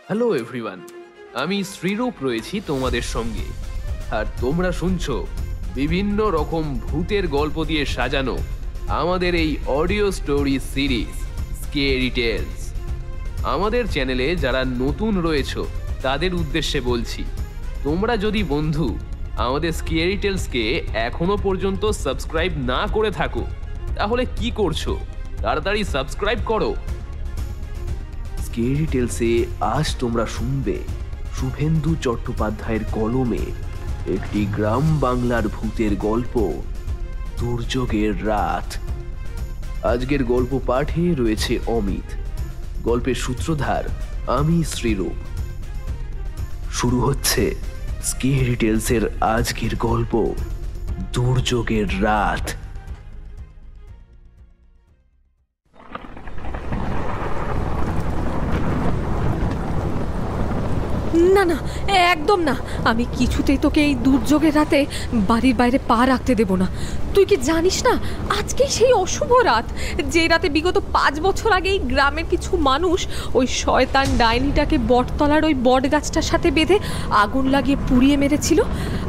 Hello everyone, আমি শ্রীরূপ রয়েছি তোমাদের সঙ্গে। আর তোমরা শুনছো বিভিন্ন রকম ভূতের গল্প দিয়ে সাজানো আমাদের এই audio story series scary tales. আমাদের চ্যানেলে যারা নতুন রয়েছো তাদের উদ্দেশ্যে বলছি, তোমরা যদি বন্ধু আমাদের স্কেরি টেলসকে এখনো পর্যন্ত সাবস্ক্রাইব না করে থাকো তাহলে কি করছো? তাড়াতাড়ি সাবস্ক্রাইব করো। স্কেরি টেলসে আজ তোমরা শুনবে শুভেন্দু চট্টোপাধ্যায়ের কলমে একটি গ্রাম বাংলার ভূতের গল্প, দুর্যোগের রাত। আজকের গল্প পাঠে রয়েছে অমিত, গল্পের সূত্রধার আমি শ্রীরূপ। শুরু হচ্ছে স্কেরি টেলসের আজকের গল্প, দুর্যোগের রাত। না না, একদম না। আমি কিছুতেই তোকে এই দুর্যোগের রাতে বাড়ির বাইরে পা রাখতে দেব না। তুই কি জানিস না আজকে সেই অশুভ রাত, যে রাতে বিগত 5 বছর আগেই গ্রামের কিছু মানুষ ওই শয়তান ডাইনিটাকে বটতলার ওই বট গাছটার সাথে বেঁধে আগুন লাগিয়ে পুড়িয়ে মেরেছিল।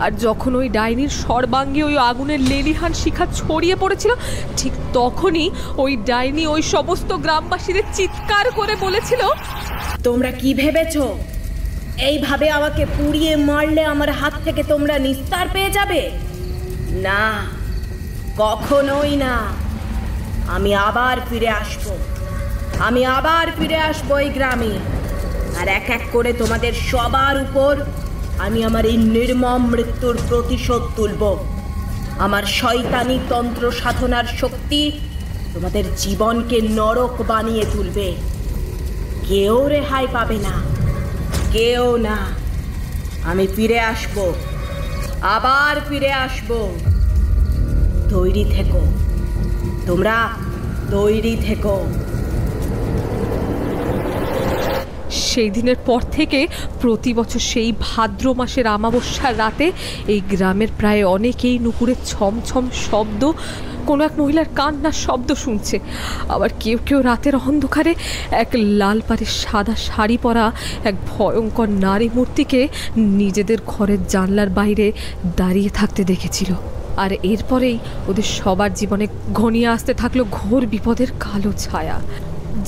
আর যখন ওই ডাইনির সর্বাঙ্গে ওই আগুনের লেলিহান শিখা ছড়িয়ে পড়েছিল, ঠিক তখনই ওই ডাইনি ওই সমস্ত গ্রামবাসীদের চিৎকার করে বলেছিল, তোমরা কি ভেবেছো এইভাবে আমাকে পুড়িয়ে মারলে আমার হাত থেকে তোমরা নিস্তার পেয়ে যাবে? না, কখনোই না। আমি আবার ফিরে আসবো এই গ্রামে। আর এক এক করে তোমাদের সবার উপর আমি আমার এই নির্মম মৃত্যুর প্রতিশোধ তুলব। আমার শয়তানি তন্ত্র সাধনার শক্তি তোমাদের জীবনকে নরক বানিয়ে তুলবে। কেউ রেহাই পাবে না, কেউ না। আমি ফিরে আসবো, আবার ফিরে আসবো। তৈরি থেকো, তোমরা তৈরি থেকো। সেই দিনের পর থেকে প্রতি বছর সেই ভাদ্র মাসের অমাবস্যার রাতে এই গ্রামের প্রায় অনেকেই নুপুরের ছমছম শব্দ, কোনো এক মহিলার কান্নার শব্দ শুনছে। আবার কেউ কেউ রাতের অন্ধকারে এক লাল পাড়ের সাদা শাড়ি পরা এক ভয়ঙ্কর নারী মূর্তিকে নিজেদের ঘরের জানলার বাইরে দাঁড়িয়ে থাকতে দেখেছিল। আর এরপরেই ওদের সবার জীবনে ঘনিয়ে আসতে থাকলো ঘোর বিপদের কালো ছায়া।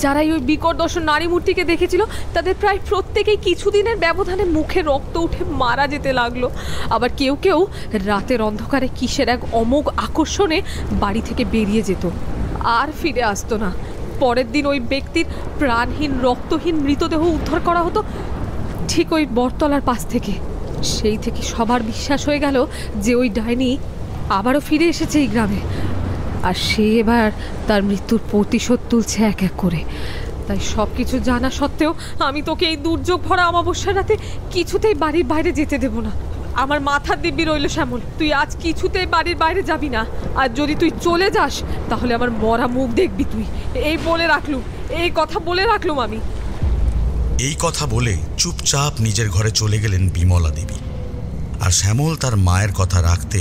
যারাই ওই বিকট দর্শন নারী মূর্তিকে দেখেছিল তাদের প্রায় প্রত্যেকেই কিছুদিনের ব্যবধানে মুখে রক্ত উঠে মারা যেতে লাগলো। আবার কেউ কেউ রাতের অন্ধকারে কিসের এক অমোঘ আকর্ষণে বাড়ি থেকে বেরিয়ে যেত, আর ফিরে আসতো না। পরের দিন ওই ব্যক্তির প্রাণহীন রক্তহীন মৃতদেহ উদ্ধার করা হতো ঠিক ওই বটতলার পাশ থেকে। সেই থেকে সবার বিশ্বাস হয়ে গেল যে ওই ডাইনি আবারও ফিরে এসেছে এই গ্রামে, আর সে এবার তার মৃত্যুর প্রতিশোধ তুলছে এক এক করে। তাই সব কিছু জানা সত্ত্বেও আমি তোকে এই দুর্যোগ ভরা অমাবস্যার রাতে কিছুতেই বাড়ির বাইরে যেতে দেব না। আমার মাথার দিব্যি রইল শ্যামল, তুই আজ কিছুতেই বাড়ির বাইরে যাবি না। আর যদি তুই চলে যাস তাহলে আমার মরা মুখ দেখবি তুই। এই কথা বলে রাখলুম আমি। এই কথা বলে চুপচাপ নিজের ঘরে চলে গেলেন বিমলা দেবী। আর শ্যামল তার মায়ের কথা রাখতে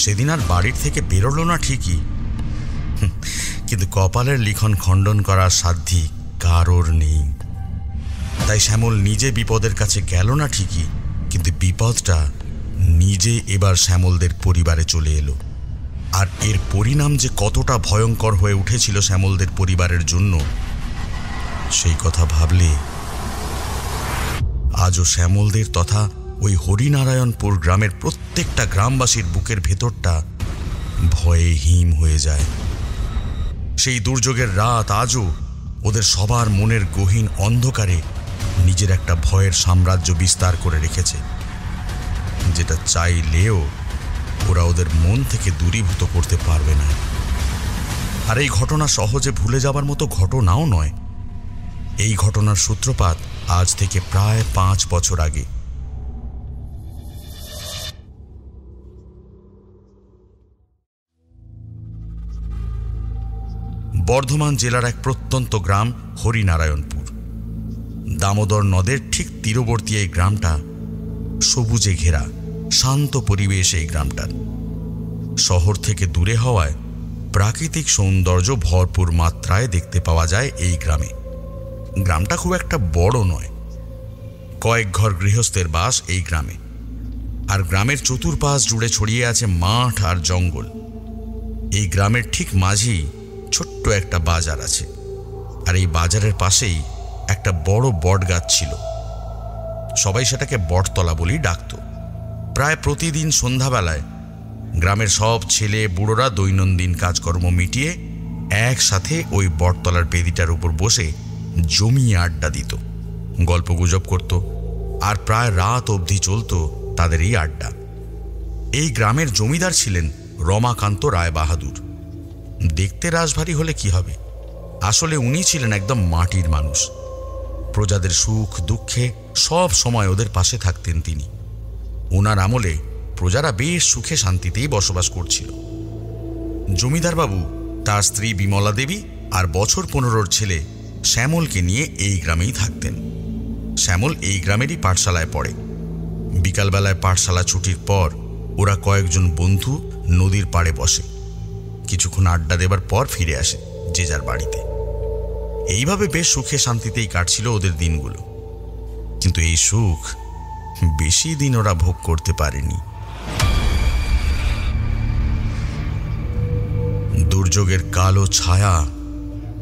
সেদিন আর বাড়ির থেকে বেরোলো না ঠিকই, কিন্তু কপালের লিখন খণ্ডন করার সাধ্যি কারোর নেই। তাই শ্যামল নিজে বিপদের কাছে গেল না ঠিকই, কিন্তু বিপদটা নিজে এবার শ্যামলদের পরিবারে চলে এলো। আর এর পরিণাম যে কতটা ভয়ঙ্কর হয়ে উঠেছিল শ্যামলদের পরিবারের জন্য, সেই কথা ভাবলে আজও শ্যামলদের তথা ওই হরিনারায়ণপুর গ্রামের প্রত্যেকটা গ্রামবাসীর বুকের ভেতরটা ভয়ে হিম হয়ে যায়। সেই দুর্যোগের রাত আজও ওদের সবার মনের গহীন অন্ধকারে নিজের একটা ভয়ের সাম্রাজ্য বিস্তার করে রেখেছে, যেটা চাইলেও ওরা ওদের মন থেকে দূরীভূত করতে পারবে না। আর এই ঘটনা সহজে ভুলে যাবার মতো ঘটনাও নয়। এই ঘটনার সূত্রপাত আজ থেকে প্রায় 5 বছর আগে। বর্ধমান জেলার এক প্রত্যন্ত গ্রাম হরিনারায়ণপুর। দামোদর নদের ঠিক তীরবর্তী এই গ্রামটা সবুজে ঘেরা, শান্ত পরিবেশ এই গ্রামটার। শহর থেকে দূরে হওয়ায় প্রাকৃতিক সৌন্দর্য ভরপুর মাত্রায় দেখতে পাওয়া যায় এই গ্রামে। গ্রামটা খুব একটা বড় নয়, কয়েক ঘর গৃহস্থের বাস এই গ্রামে। আর গ্রামের চতুর্পাশ জুড়ে ছড়িয়ে আছে মাঠ আর জঙ্গল। এই গ্রামের ঠিক মাঝেই ছোট্ট একটা বাজার আছে, আর এই বাজারের পাশেই একটা বড় বট গাছ ছিল। সবাই সেটাকে বটতলা বলেই ডাকত। প্রায় প্রতিদিন সন্ধ্যাবেলায় গ্রামের সব ছেলে বুড়োরা দৈনন্দিন কাজকর্ম মিটিয়ে একসাথে ওই বটতলার বেদিটার উপর বসে জমিয়ে আড্ডা দিত, গল্পগুজব করত, আর প্রায় রাত অবধি চলত তাদের এই আড্ডা। এই গ্রামের জমিদার ছিলেন রমাকান্ত রায় বাহাদুর। দেখতে রাশভারী হলে কি হবে, আসলে উনি ছিলেন একদম মাটির মানুষ। প্রজাদের সুখ দুঃখে সব সময় ওদের পাশে থাকতেন তিনি। ওনার আমলে প্রজারা বেশ সুখে শান্তিতেই বসবাস করছিল। জমিদারবাবু তার স্ত্রী বিমলা দেবী আর বছর 15 ছেলে শ্যামলকে নিয়ে এই গ্রামেই থাকতেন। শ্যামল এই গ্রামেরই পাঠশালায় পড়ে। বিকালবেলায় পাঠশালা ছুটির পর ওরা কয়েকজন বন্ধু নদীর পাড়ে বসে, কিছুক্ষণ আড্ডা দেবার পর ফিরে আসে যে যার বাড়িতে। এইভাবে বেশ সুখে শান্তিতেই কাটছিল ওদের দিনগুলো। কিন্তু এই সুখ বেশি দিন ওরা ভোগ করতে পারেনি। দুর্যোগের কালো ছায়া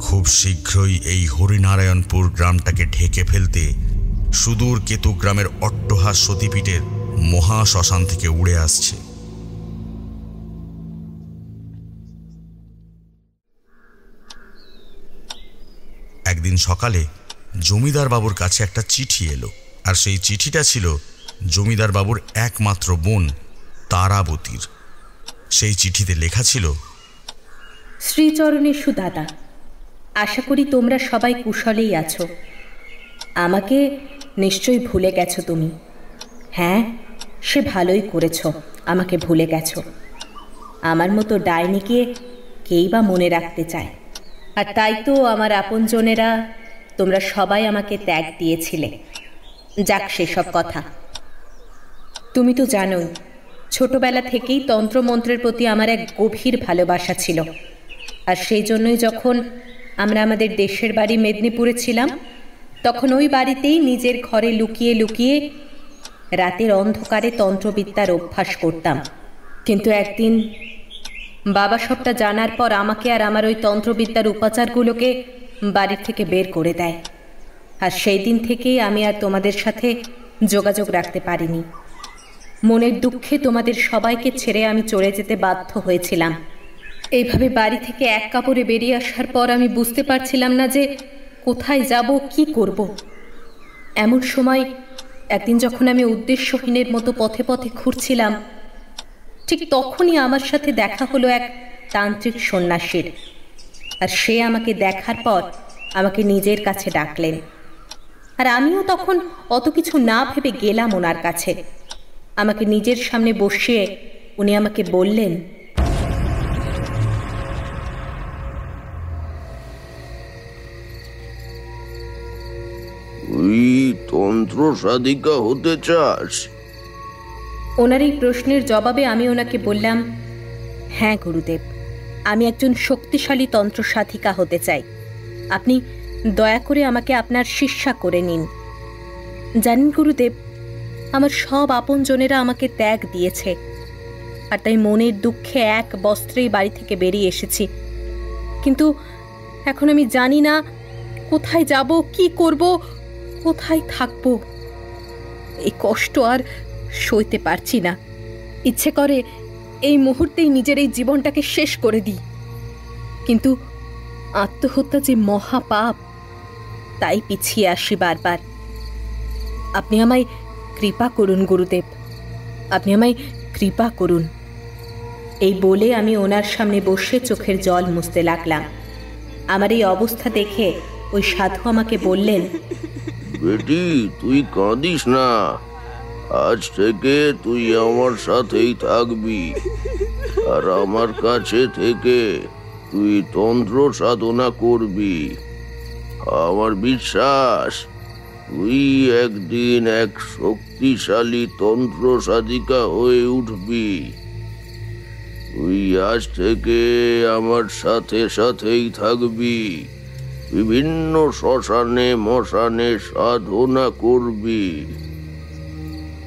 খুব শীঘ্রই এই হরিনারায়ণপুর গ্রামটাকে ঢেকে ফেলতে সুদূর কেতু গ্রামের অট্টহাস সতীপীঠের মহাশ্মশান থেকে উড়ে আসছে। একদিন সকালে জমিদার বাবুর কাছে একটা চিঠি এলো, আর সেই চিঠিটা ছিল জমিদার বাবুর একমাত্র বোন তারাবতীর। সেই চিঠিতে লেখা ছিল, শ্রীচরণের সুদাদা, আশা করি তোমরা সবাই কুশলেই আছো। আমাকে নিশ্চয়ই ভুলে গেছো তুমি। হ্যাঁ, সে ভালোই করেছ, আমাকে ভুলে গেছো। আমার মতো ডাইনিকে কেই বা মনে রাখতে চায়। আর তাই তো আমার আপনজনেরা তোমরা সবাই আমাকে ত্যাগ দিয়েছিলে। যাক সেসব কথা। তুমি তো জানোই ছোটবেলা থেকেই তন্ত্রমন্ত্রের প্রতি আমার এক গভীর ভালোবাসা ছিল। আর সেই জন্যই যখন আমরা আমাদের দেশের বাড়ি মেদিনীপুরে ছিলাম, তখন ওই বাড়িতেই নিজের ঘরে লুকিয়ে লুকিয়ে রাতের অন্ধকারে তন্ত্রবিদ্যার অভ্যাস করতাম। কিন্তু একদিন বাবা সবটা জানার পর আমাকে আর আমার ওই তন্ত্রবিদ্যার উপাচারগুলোকে বাড়ির থেকে বের করে দেয়। আর সেই দিন থেকেই আমি আর তোমাদের সাথে যোগাযোগ রাখতে পারিনি। মনের দুঃখে তোমাদের সবাইকে ছেড়ে আমি চলে যেতে বাধ্য হয়েছিলাম। এইভাবে বাড়ি থেকে এক কাপড়ে বেরিয়ে আসার পর আমি বুঝতে পারছিলাম না যে কোথায় যাব, কি করব। এমন সময় একদিন যখন আমি উদ্দেশ্যহীনের মতো পথে পথে ঘুরছিলাম, ঠিক তখনই আমার সাথে দেখা হলো এক তান্ত্রিক সন্ন্যাসীর। আর সে আমাকে দেখার পর আমাকে নিজের কাছে ডাকলেন। আর আমিও তখন অত কিছু না ভেবে গেলাম ওনার কাছে। আমাকে নিজের সামনে বসিয়ে উনি আমাকে বললেন, তুই তন্ত্র সাধিকা হতে চাস? ওনার এই প্রশ্নের জবাবে আমি ওনাকে বললাম, হ্যাঁ গুরুদেব, আমি একজন শক্তিশালী তন্ত্র সাধিকা হতে চাই। আপনি দয়া করে আমাকে আপনার শিষ্যা করে নিন। জানেন গুরুদেব, আমার সব আপনজনেরা আমাকে ত্যাগ দিয়েছে, আর তাই মনের দুঃখে এক বস্ত্রেই বাড়ি থেকে বেরিয়ে এসেছি। কিন্তু এখন আমি জানি না কোথায় যাব, কি করব, কোথায় থাকব। এই কষ্ট আর সইতে পারছি না। ইচ্ছে করে এই মুহূর্তেই নিজের এই জীবনটাকে শেষ করে দিই। কিন্তু আত্মহত্যা যে মহাপাপ, তাই পিছিয়ে আসি বারবার। আপনি আমায় কৃপা করুন গুরুদেব, আপনি আমায় কৃপা করুন। এই বলে আমি ওনার সামনে বসে চোখের জল মুছতে লাগলাম। আমার এই অবস্থা দেখে ওই সাধু আমাকে বললেন, বেটি, তুই কাঁদিস না। আজ থেকে তুই আমার সাথেই থাকবি, আর আমার কাছে থেকে তুই তন্ত্র সাধনা করবি। আমার বিশ্বাস তুই একদিন এক শক্তিশালী তন্ত্র সাধিকা হয়ে উঠবি। তুই আজ থেকে আমার সাথে সাথেই থাকবি, বিভিন্ন শ্মশানে মশানে সাধনা করবি,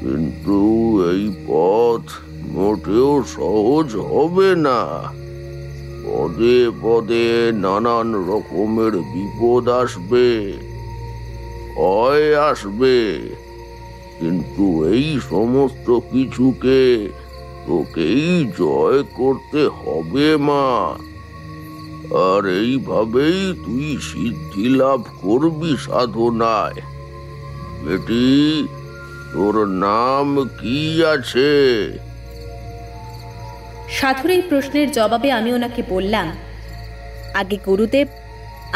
কিন্তু এই পথ মোটেও সহজ হবে না। পদে পদে নানান রকমের বিপদ আসবে, ভয় আসবে, কিন্তু এই সমস্ত কিছুকে তোকেই জয় করতে হবে মা। আর এইভাবেই তুই সিদ্ধি লাভ করবি সাধনায়। বেটি, তোর নাম কি আছে? সাধুর এই প্রশ্নের জবাবে আমি ওনাকে বললাম, আগে গুরুদেব,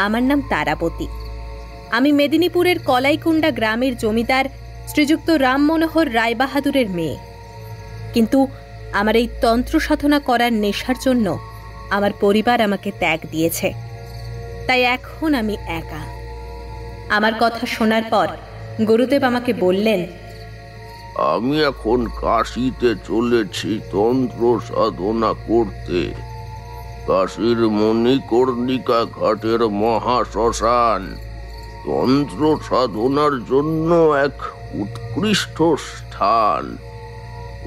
আমার নাম তারাপতি। আমি মেদিনীপুরের কলাইকুণ্ডা গ্রামের জমিদার শ্রীযুক্ত রাম মনোহর রায়বাহাদুরের মেয়ে। কিন্তু আমার এই তন্ত্র সাধনা করার নেশার জন্য আমার পরিবার আমাকে ত্যাগ দিয়েছে, তাই এখন আমি একা। আমার কথা শোনার পর গুরুদেব আমাকে বললেন, আমি এখন কাশীতে চলেছি তন্ত্র সাধনা করতে। কাশীর মণিকর্ণিকা ঘাটের মহাশ্মশান তন্ত্র সাধনার জন্য এক উৎকৃষ্ট স্থান।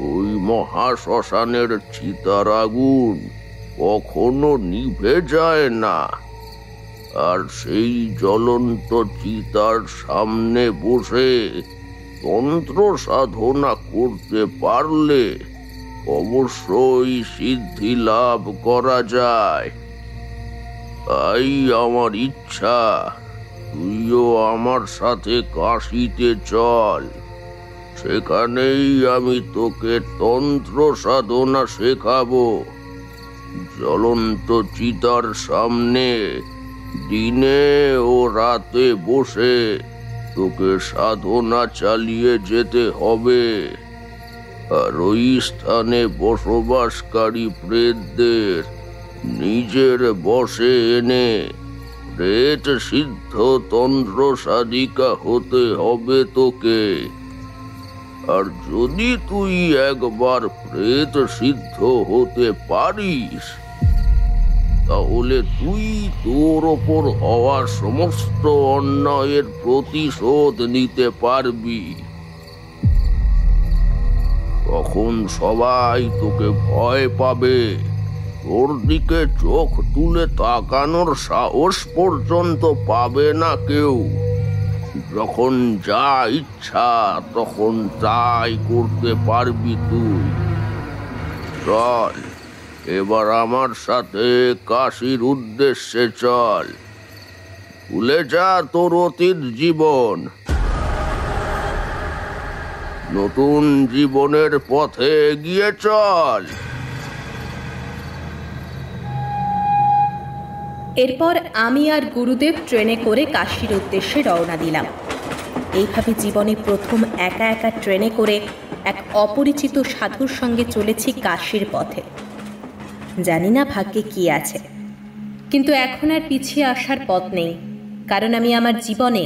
ওই মহাশ্মশানের চিতার আগুন কখনো নিভে যায় না, আর সেই জ্বলন্ত চিতার সামনে বসে তন্ত্র সাধনা করতে পারলে অবশ্যই সিদ্ধি লাভ করা যায়। তাই আমার ইচ্ছা তুইও আমার সাথে কাশীতে চল। সেখানেই আমি তোকে তন্ত্র সাধনা শেখাবো। জ্বলন্ত চিতার সামনে দিনে ও রাতে বসে তোকে সাধনা চালিয়ে যেতে হবে। আর ওই স্থানে বসবাসকারী প্রেতদের নিজের বশে এনে প্রেত সিদ্ধ তন্ত্র সাধিকা হতে হবে তোকে। আর যদি তুই একবার প্রেত সিদ্ধ হতে পারিস, তাহলে তুই তোর ওপর হওয়া সমস্ত অন্যায়ের প্রতিশোধ নিতে পারবি। তখন সবাই তোকে ভয় পাবে, তোর দিকে চোখ তুলে তাকানোর সাহস পর্যন্ত পাবে না কেউ। যখন যা ইচ্ছা তখন তাই করতে পারবি তুই। চল, এবার আমার সাথে কাশীর উদ্দেশ্যে চল। ভুলে যা তোর অতীত জীবন, নতুন জীবনের পথে এগিয়ে চল। এরপর আমি আর গুরুদেব ট্রেনে করে কাশীর উদ্দেশ্যে রওনা দিলাম। এইভাবে জীবনে প্রথম একা একা ট্রেনে করে এক অপরিচিত সাধুর সঙ্গে চলেছি কাশীর পথে। জানি না ভাগ্যে কি আছে, কিন্তু এখন আর পিছিয়ে আসার পথ নেই, কারণ আমি আমার জীবনে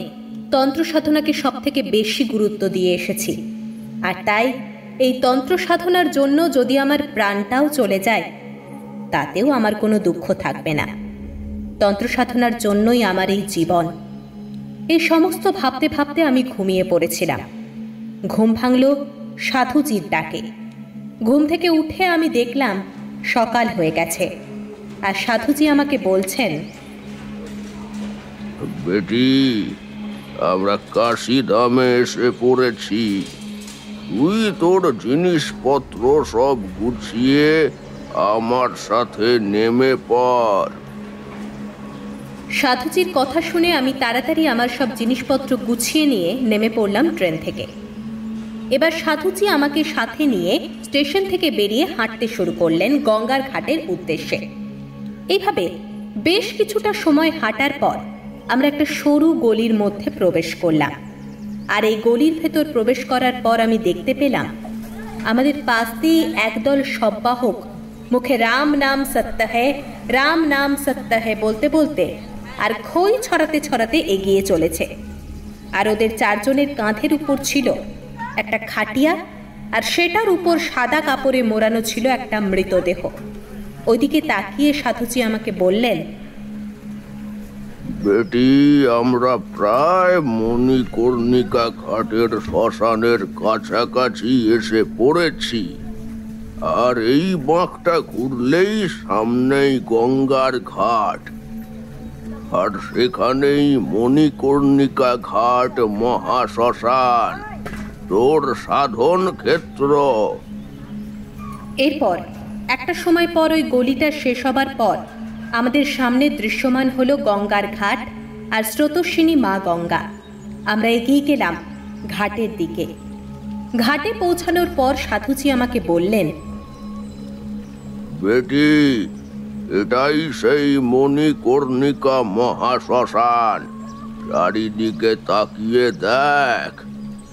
তন্ত্র সাধনাকে সবথেকে বেশি গুরুত্ব দিয়ে এসেছি। আর তাই এই তন্ত্র সাধনার জন্য যদি আমার প্রাণটাও চলে যায়, তাতেও আমার কোনো দুঃখ থাকবে না। তন্ত্র সাধনার জন্যই আমার এই জীবন। এই সমস্ত ভাবতে ভাবতে আমি ঘুমিয়ে পড়েছিলাম। ঘুম ভাঙল সাধুজির ডাকে। ঘুম থেকে উঠে আমি দেখলাম সকাল হয়ে গেছে, আর সাধুজি আমাকে বলছেন, বেটি, আমরা কাশী ধামে এসে পড়েছি। তুই তোর জিনিসপত্র সব গুছিয়ে আমার সাথে নেমে পড়। সাধুজির কথা শুনে আমি তাড়াতাড়ি আমার সব জিনিসপত্র গুছিয়ে নিয়ে নেমে পড়লাম ট্রেন থেকে। এবার সাধুজি আমাকে সাথে নিয়ে স্টেশন থেকে বেরিয়ে হাঁটতে শুরু করলেন গঙ্গার ঘাটের উদ্দেশ্যে। এইভাবে বেশ কিছুটা সময় হাঁটার পর আমরা একটা সরু গলির মধ্যে প্রবেশ করলাম। আর এই গলির ভেতর প্রবেশ করার পর আমি দেখতে পেলাম আমাদের পাশ দিয়ে একদল শববাহক মুখে রাম নাম সত্য হ্যায়, রাম নাম সত্য হ্যায় বলতে বলতে আর খই ছড়াতে ছড়াতে এগিয়ে চলেছে। আর ওদের চারজনের কাঁধের উপর ছিল একটা খাটিয়া, আর সেটার উপর সাদা কাপড়ে মোড়ানো ছিল একটা মৃতদেহ। ওইদিকে তাকিয়ে সাধুজি আমাকে বললেন, বেটি, আমরা প্রায় মণিকর্ণিকা ঘাটের শ্মশানের কাছাকাছি এসে পড়েছি। আর এই বাঁকটা ঘুরলেই সামনেই গঙ্গার ঘাট, আর সেখানেই মণিকর্ণিকা ঘাট মহাশ্মশান, তোর সাধন ক্ষেত্র। এরপর একটা সময় পর ওই গলিটা শেষ হবার পর আমাদের সামনে দৃশ্যমান হলো গঙ্গার ঘাট আর স্রোতস্বিনী মা গঙ্গা। আমরা এগিয়ে গেলাম ঘাটের দিকে। ঘাটে পৌঁছানোর পর সাধুজি আমাকে বললেন, বেটি, এটাই সেই মণিকর্ণিকা মহাশ্মশান। চারিদিকে তাকিয়ে দেখ,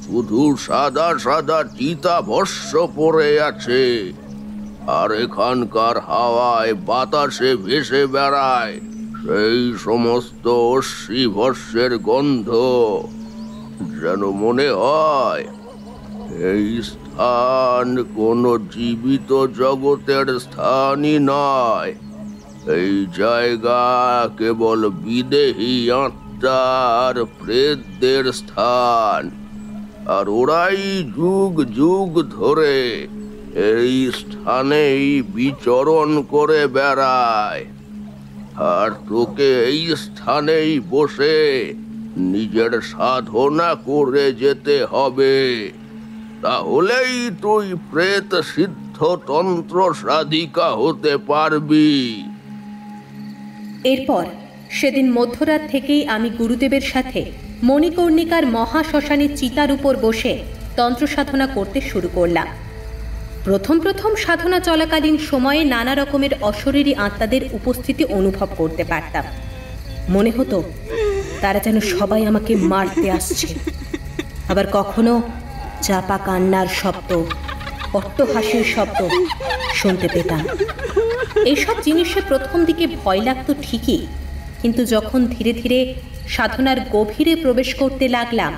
শুধু সাদা সাদা চিতাভস্ম পড়ে আছে, আর এখানকার হাওয়ায় বাতাসে ভেসে বেড়ায় সেই সমস্ত অশ্মি ভস্মের গন্ধ। যেন মনে হয় এই স্থান কোনো জীবিত জগতের স্থানই নয়, এই জায়গা কেবল বিদেহী আত্মার প্রেতদের স্থান। আর ওরাই যুগ যুগ ধরে এই স্থানেই বিচরণ করে বেড়ায়। আর তোকে এই স্থানেই বসে নিজের সাধনা করে যেতে হবে, তাহলেই তুই প্রেত সিদ্ধ তন্ত্র সাধিকা হতে পারবি। এরপর সেদিন মধ্যরাত থেকেই আমি গুরুদেবের সাথে মণিকর্ণিকার মহাশ্মশানের চিতার উপর বসে তন্ত্র সাধনা করতে শুরু করলাম। প্রথম সাধনা চলাকালীন সময়ে নানা রকমের অশরীরী আত্মাদের উপস্থিতি অনুভব করতে পারতাম। মনে হতো তারা যেন সবাই আমাকে মারতে আসছে। আবার কখনো চাপা কান্নার শব্দ, অট্টহাসির শব্দ শুনতে পেতাম। এইসব জিনিসে প্রথম দিকে ভয় লাগতো ঠিকই, কিন্তু যখন ধীরে ধীরে সাধনার গভীরে প্রবেশ করতে লাগলাম,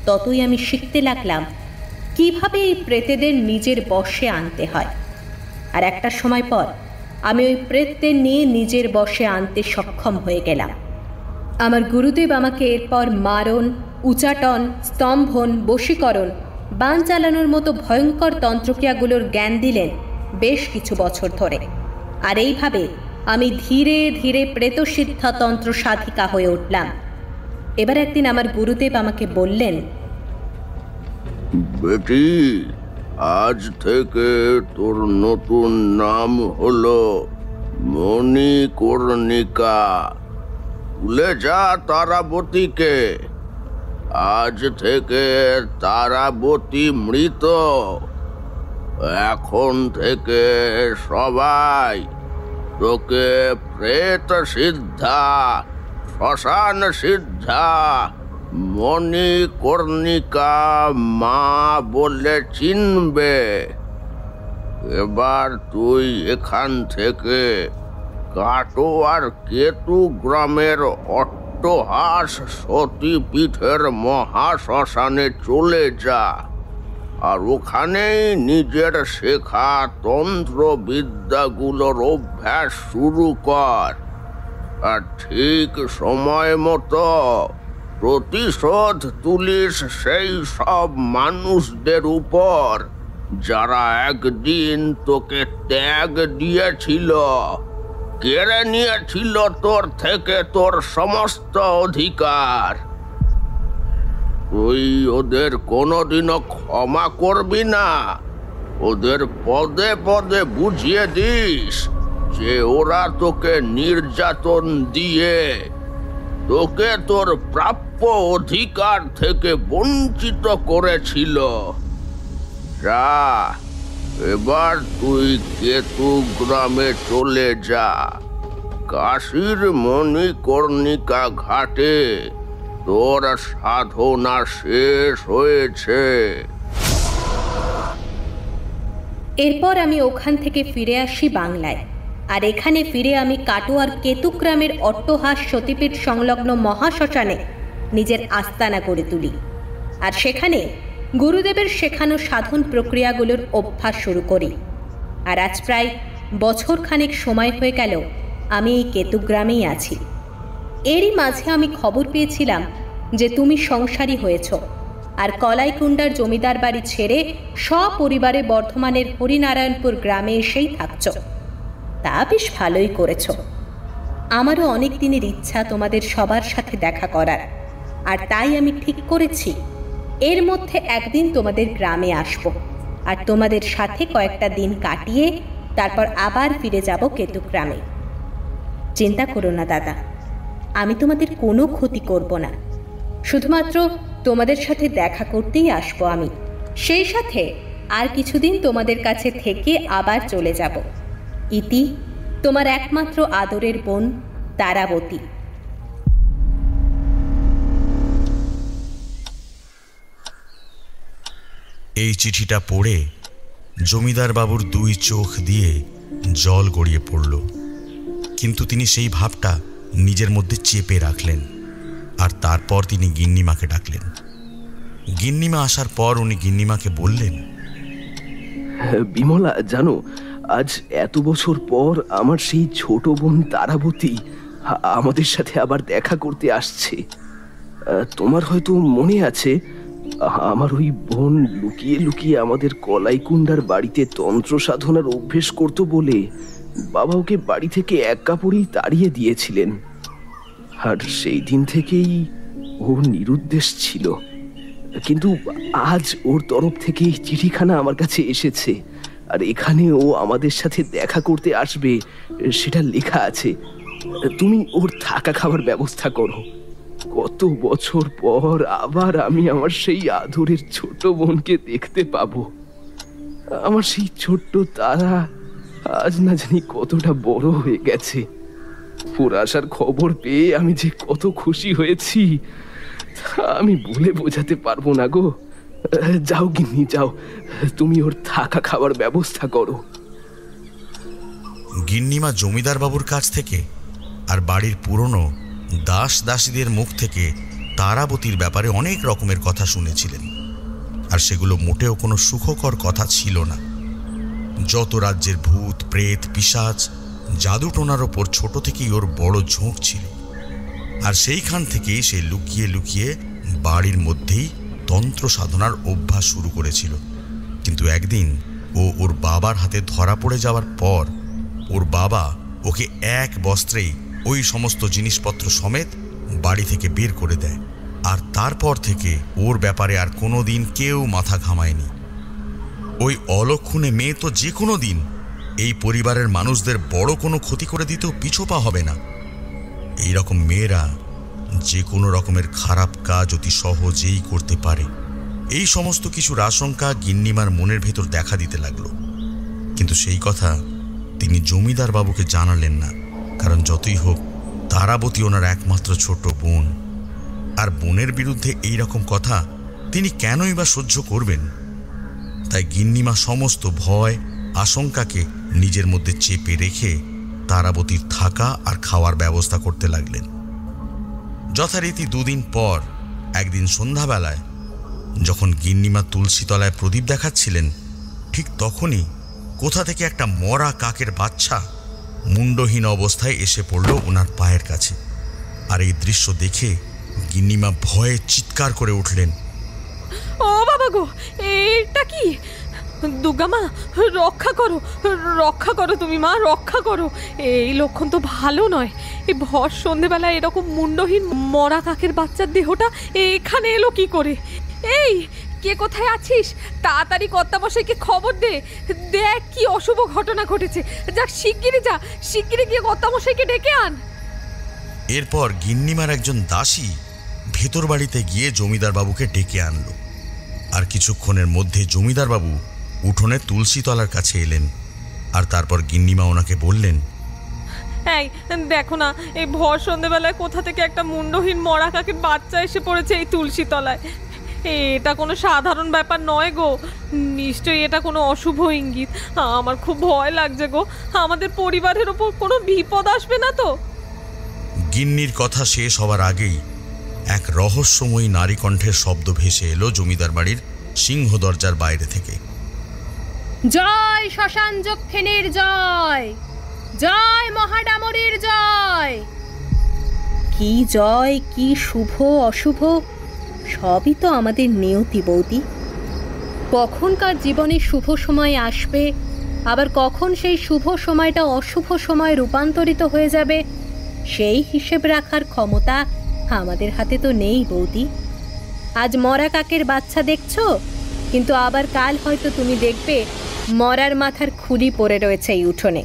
ততই আমি শিখতে লাগলাম কিভাবে এই প্রেতেদের নিজের বশে আনতে হয়। আর একটা সময় পর আমি ওই প্রেতদের নিয়ে নিজের বশে আনতে সক্ষম হয়ে গেলাম। আমার গুরুদেব আমাকে এরপর মারণ, উচাটন, স্তম্ভন, বশীকরণ, বান চালানোর মতো ভয়ঙ্কর তন্ত্রক্রিয়াগুলোর জ্ঞান দিলেন বেশ কিছু বছর ধরে। আর এইভাবে আমি ধীরে ধীরে প্রেতসিদ্ধা তন্ত্র সাধিকা হয়ে উঠলাম। এবার একদিন আমার গুরুদেব আমাকে বললেন, বেটি, আজ থেকে তোর নতুন নাম হলো মণিকর্ণিকা। ভুলে যা তারাবতীকে। আজ থেকে তারাবতী মৃত। এখন থেকে সবাই তোকে প্রেত সিদ্ধা, শ্মশান সিদ্ধা, মণিকর্ণিকা মা বলে চিনবে। এবার তুই এখান থেকে কাটোয়ার কেতু গ্রামের অট্টহাস সতীপীঠের মহাশ্মশানে চলে যা, আর ওখানেই নিজের শেখা তন্ত্র বিদ্যাগুলোর অভ্যাস শুরু কর। আর ঠিক সময় মতো প্রতিশোধ তুলিস সেই সব মানুষদের উপর যারা একদিন তোকে ত্যাগ দিয়েছিল, কেড়ে নিয়েছিল তোর থেকে তোর সমস্ত অধিকার। তুই ওদের কোনোদিনও ক্ষমা করবি না। ওদের পদে পদে বুঝিয়ে দিস যে ওরা তোকে নির্যাতন দিয়ে তোকে তোর প্রাপ্য অধিকার থেকে বঞ্চিত করেছিল। যা, এবার তুই কেতু গ্রামে চলে যা। কাশীর মণিকর্ণিকা ঘাটে তোর সাধনা শেষ হয়েছে। এরপর আমি ওখান থেকে ফিরে আসি বাংলায়। আর এখানে ফিরে আমি কাটোয়ার কেতু গ্রামের অট্টহাস সতীপীঠ সংলগ্ন মহাশ্মশানে নিজের আস্তানা গড়ে তুলি। আর সেখানে গুরুদেবের শেখানো সাধন প্রক্রিয়াগুলোর অভ্যাস শুরু করি। আর আজ প্রায় বছরখানেক সময় হয়ে গেল আমি এই কেতু গ্রামেই আছি। এরই মাঝে আমি খবর পেয়েছিলাম যে তুমি সংসারী হয়েছ আর কলাইকুণ্ডার জমিদার বাড়ি ছেড়ে সপরিবারে বর্ধমানের হরিনারায়ণপুর গ্রামে এসেই থাকছ। তা বেশ ভালোই করেছ। আমারও অনেক দিনের ইচ্ছা তোমাদের সবার সাথে দেখা করার, আর তাই আমি ঠিক করেছি এর মধ্যে একদিন তোমাদের গ্রামে আসব আর তোমাদের সাথে কয়েকটা দিন কাটিয়ে তারপর আবার ফিরে যাব কেতুগ্রামে। চিন্তা করো না দাদা, আমি তোমাদের কোনো ক্ষতি করব না, শুধুমাত্র তোমাদের সাথে দেখা করতেই আসবো আমি। সেই সাথে আর কিছুদিন তোমাদের কাছে থেকে আবার চলে যাব। ইতি, তোমার একমাত্র আদরের বোন তারাবতী। এই চিঠিটা পড়ে জমিদার বাবুর দুই চোখ দিয়ে জল গড়িয়ে পড়ল, কিন্তু তিনি সেই ভাবটা নিজের মধ্যে চেপে রাখলেন। আর তারপর তিনি গিন্নিমাকে ডাকলেন। গিন্নিমা আসার পর উনি গিন্নিমাকে বললেন, বিমলা, জানো আজ এত বছর পর আমার সেই ছোট বোন তারাবতী আমাদের সাথে আবার দেখা করতে আসছে। তোমার হয়তো মনে আছে, আমার ওই বোন লুকিয়ে লুকিয়ে আমাদের কলাইকুণ্ডার বাড়িতে তন্ত্র সাধনার অভ্যেস করতো বলে বাবা ওকে বাড়ি থেকে এক কাপড়েই তাড়িয়ে দিয়েছিলেন। আর সেই দিন থেকেই ও নিরুদ্দেশ ছিল, কিন্তু আজ ওর তরফ থেকে চিঠিখানা আমার কাছে এসেছে, আর এখানে ও আমাদের সাথে দেখা করতে আসবে সেটা লেখা আছে। তুমি ওর থাকা খাওয়ার ব্যবস্থা করো। কত বছর পর আবার আমি আমার সেই আদরের ছোট বোনকে দেখতে পাবো। আমার সেই ছোট্ট তারা আজ না জানি কতটা বড় হয়ে গেছে। ওর আসার খবর পেয়ে আমি যে কত খুশি হয়েছি আমি বলে বোঝাতে পারবো না গো। যাও গিন্নি, যাও, তুমি ওর থাকা খাওয়ার ব্যবস্থা করো। গিন্নিমা জমিদার বাবুর কাছ থেকে আর বাড়ির পুরনো দাস দাসীদের মুখ থেকে তারাবতীর ব্যাপারে অনেক রকমের কথা শুনেছিলেন, আর সেগুলো মোটেও কোনো সুখকর কথা ছিল না। যত রাজ্যের ভূত প্রেত পিশাচ জাদুটোনার ওপর ছোট থেকেই ওর বড় ঝোঁক ছিল, আর সেইখান থেকেই সে লুকিয়ে লুকিয়ে বাড়ির মধ্যেই তন্ত্র সাধনার অভ্যাস শুরু করেছিল। কিন্তু একদিন ও ওর বাবার হাতে ধরা পড়ে যাওয়ার পর ওর বাবা ওকে এক বস্ত্রেই ওই সমস্ত জিনিসপত্র সমেত বাড়ি থেকে বের করে দেয়, আর তারপর থেকে ওর ব্যাপারে আর কোনো দিন কেউ মাথা ঘামায়নি। ওই অলক্ষণে মেয়ে তো যে কোনো দিন এই পরিবারের মানুষদের বড় কোনো ক্ষতি করে দিতেও পিছোপা হবে না। এই রকম মেয়েরা যে কোনো রকমের খারাপ কাজ অতি সহজেই করতে পারে। এই সমস্ত কিছুর আশঙ্কা গিন্নিমার মনের ভেতর দেখা দিতে লাগলো, কিন্তু সেই কথা তিনি জমিদার বাবুকে জানালেন না, কারণ যতই হোক তারাবতী ওনার একমাত্র ছোট বোন, আর বোনের বিরুদ্ধে এই রকম কথা তিনি কেনই বা সহ্য করবেন। তাই গিন্নিমা সমস্ত ভয় আশঙ্কাকে নিজের মধ্যে চেপে রেখে তারাবতীর থাকা আর খাওয়ার ব্যবস্থা করতে লাগলেন। যথারীতি দুদিন পর একদিন সন্ধ্যাবেলায় যখন গিন্নিমা তুলসী তলায় প্রদীপ দেখাচ্ছিলেন, ঠিক তখনই কোথা থেকে একটা মরা কাকের বাচ্চা মুন্ডহীন অবস্থায় এসে পড়ল ওনার পায়ের কাছে। আর এই দৃশ্য দেখে গিন্নিমা ভয়ে চিৎকার করে উঠলেন, ও বাবা গো, এটা কি? দুর্গা মা, রক্ষা করো, রক্ষা করো, তুমি মা রক্ষা করো। এই লক্ষণ তো ভালো নয়। এই ভর সন্ধেবেলা এরকম মুন্ডহীন মরা কাকের বাচ্চার দেহটা এখানে এলো কি করে? এই, কে কোথায় আছিস? তাড়াতাড়ি কর্তামশাইকে খবর দে, দেখ কি অশুভ ঘটনা ঘটেছে। যাক, শিগগিরই যা, শিগগিরই গিয়ে কর্তামশাইকে ডেকে আন। এরপর গিন্নিমার একজন দাসী ভেতর বাড়িতে গিয়ে জমিদার বাবুকে ডেকে আনলো, আর কিছুক্ষণের মধ্যে জমিদার বাবু উঠোনে তুলসী তলার কাছে এলেন। আর তারপর গিন্নিমা ওনাকে বললেন, এই দেখো না, এই ভর সন্ধেবেলায় কোথা থেকে একটা মুন্ডহীন মরা কাকের বাচ্চা এসে পড়েছে এই তুলসী তলায়। এটা কোনো সাধারণ ব্যাপার নয় গো, নিশ্চয়ই এটা কোনো অশুভ ইঙ্গিত। আমার খুব ভয় লাগছে গো, আমাদের পরিবারের ওপর কোনো বিপদ আসবে না তো? গিন্নির কথা শেষ হওয়ার আগেই এক রহস্যময়ী নারী কণ্ঠের শব্দ ভেসে এলো জমিদার বাড়ির সিংহ দরজার বাইরে থেকে। জয় শ্মশান যক্ষিণীর জয়, জয় মহাডামরীর জয়। কি জয়, কি শুভ অশুভ, সবই তো আমাদের নিয়তি বৌদি। কখনকার জীবনে শুভ সময় আসবে, আবার কখন সেই শুভ সময়টা অশুভ সময়ে রূপান্তরিত হয়ে যাবে, সেই হিসেব রাখার ক্ষমতা আমাদের হাতে তো নেই বৌদি। আজ মরা কাকের বাচ্চা দেখছো, কিন্তু আবার কাল হয়তো তুমি দেখবে মরার মাথার খুলি পড়ে রয়েছে এই উঠোনে।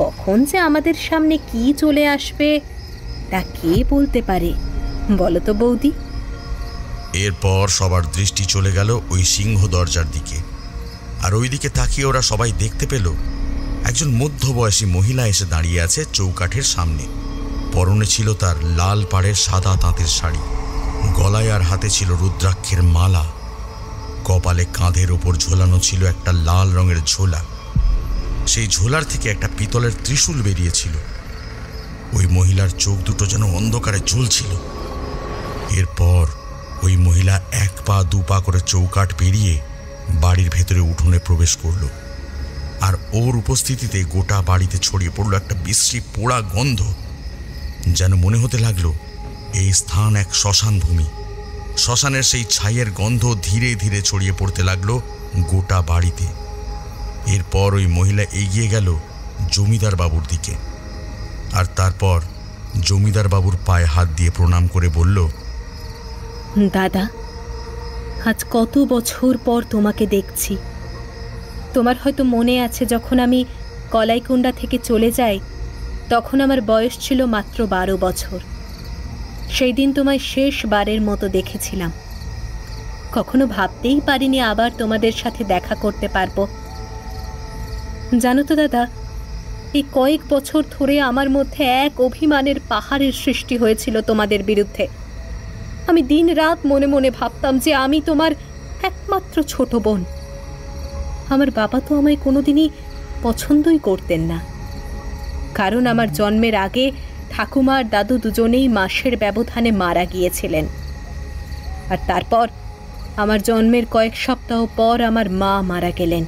কখন যে আমাদের সামনে কি চলে আসবে তা কে বলতে পারে, বলো তো বৌদি? এরপর সবার দৃষ্টি চলে গেল ওই সিংহ দরজার দিকে। আর ওই দিকে তাকিয়ে ওরা সবাই দেখতে পেল একজন মধ্যবয়সী মহিলা এসে দাঁড়িয়ে আছে চৌকাঠের সামনে। পরনে ছিল তার লাল পাড়ের সাদা তাঁতের শাড়ি, গলায় আর হাতে ছিল রুদ্রাক্ষের মালা, কপালে কাঁধের ওপর ঝোলানো ছিল একটা লাল রঙের ঝোলা। সেই ঝোলার থেকে একটা পিতলের ত্রিশূল বেরিয়েছিল। ওই মহিলার চোখ দুটো যেন অন্ধকারে জ্বলছিল। এরপর ওই মহিলা এক পা দু পা করে চৌকাঠ পেরিয়ে বাড়ির ভেতরে উঠোনে প্রবেশ করল। আর ওর উপস্থিতিতে গোটা বাড়িতে ছড়িয়ে পড়ল একটা বিশ্রী পোড়া গন্ধ। যেন মনে হতে লাগলো এই স্থান এক শ্মশান ভূমি। শ্মশানের সেই ছাইয়ের গন্ধ ধীরে ধীরে ছড়িয়ে পড়তে লাগলো গোটা বাড়িতে। এরপর ওই মহিলা এগিয়ে গেল জমিদার বাবুর দিকে, আর তারপর জমিদার বাবুর পায়ে হাত দিয়ে প্রণাম করে বলল, দাদা, আজ কত বছর পর তোমাকে দেখছি। তোমার হয়তো মনে আছে, যখন আমি কলাইকুণ্ডা থেকে চলে যাই তখন আমার বয়স ছিল মাত্র 12 বছর। সেই দিন তোমায় শেষবারের মতো দেখেছিলাম। কখনো ভাবতেই পারিনি আবার তোমাদের সাথে দেখা করতে পারবো। জানো তো দাদা, এই কয়েক বছর ধরে আমার মধ্যে এক অভিমানের পাহাড়ের সৃষ্টি হয়েছিল তোমাদের বিরুদ্ধে। আমি দিন রাত মনে মনে ভাবতাম যে আমি তোমার একমাত্র ছোট বোন। আমার বাবা তো আমায় কোনোদিনই পছন্দই করতেন না, কারণ আমার জন্মের আগে ঠাকুমা আর দাদু দুজনেই মাসের ব্যবধানে মারা গিয়েছিলেন। আর তারপর আমার জন্মের কয়েক সপ্তাহ পর আমার মা মারা গেলেন।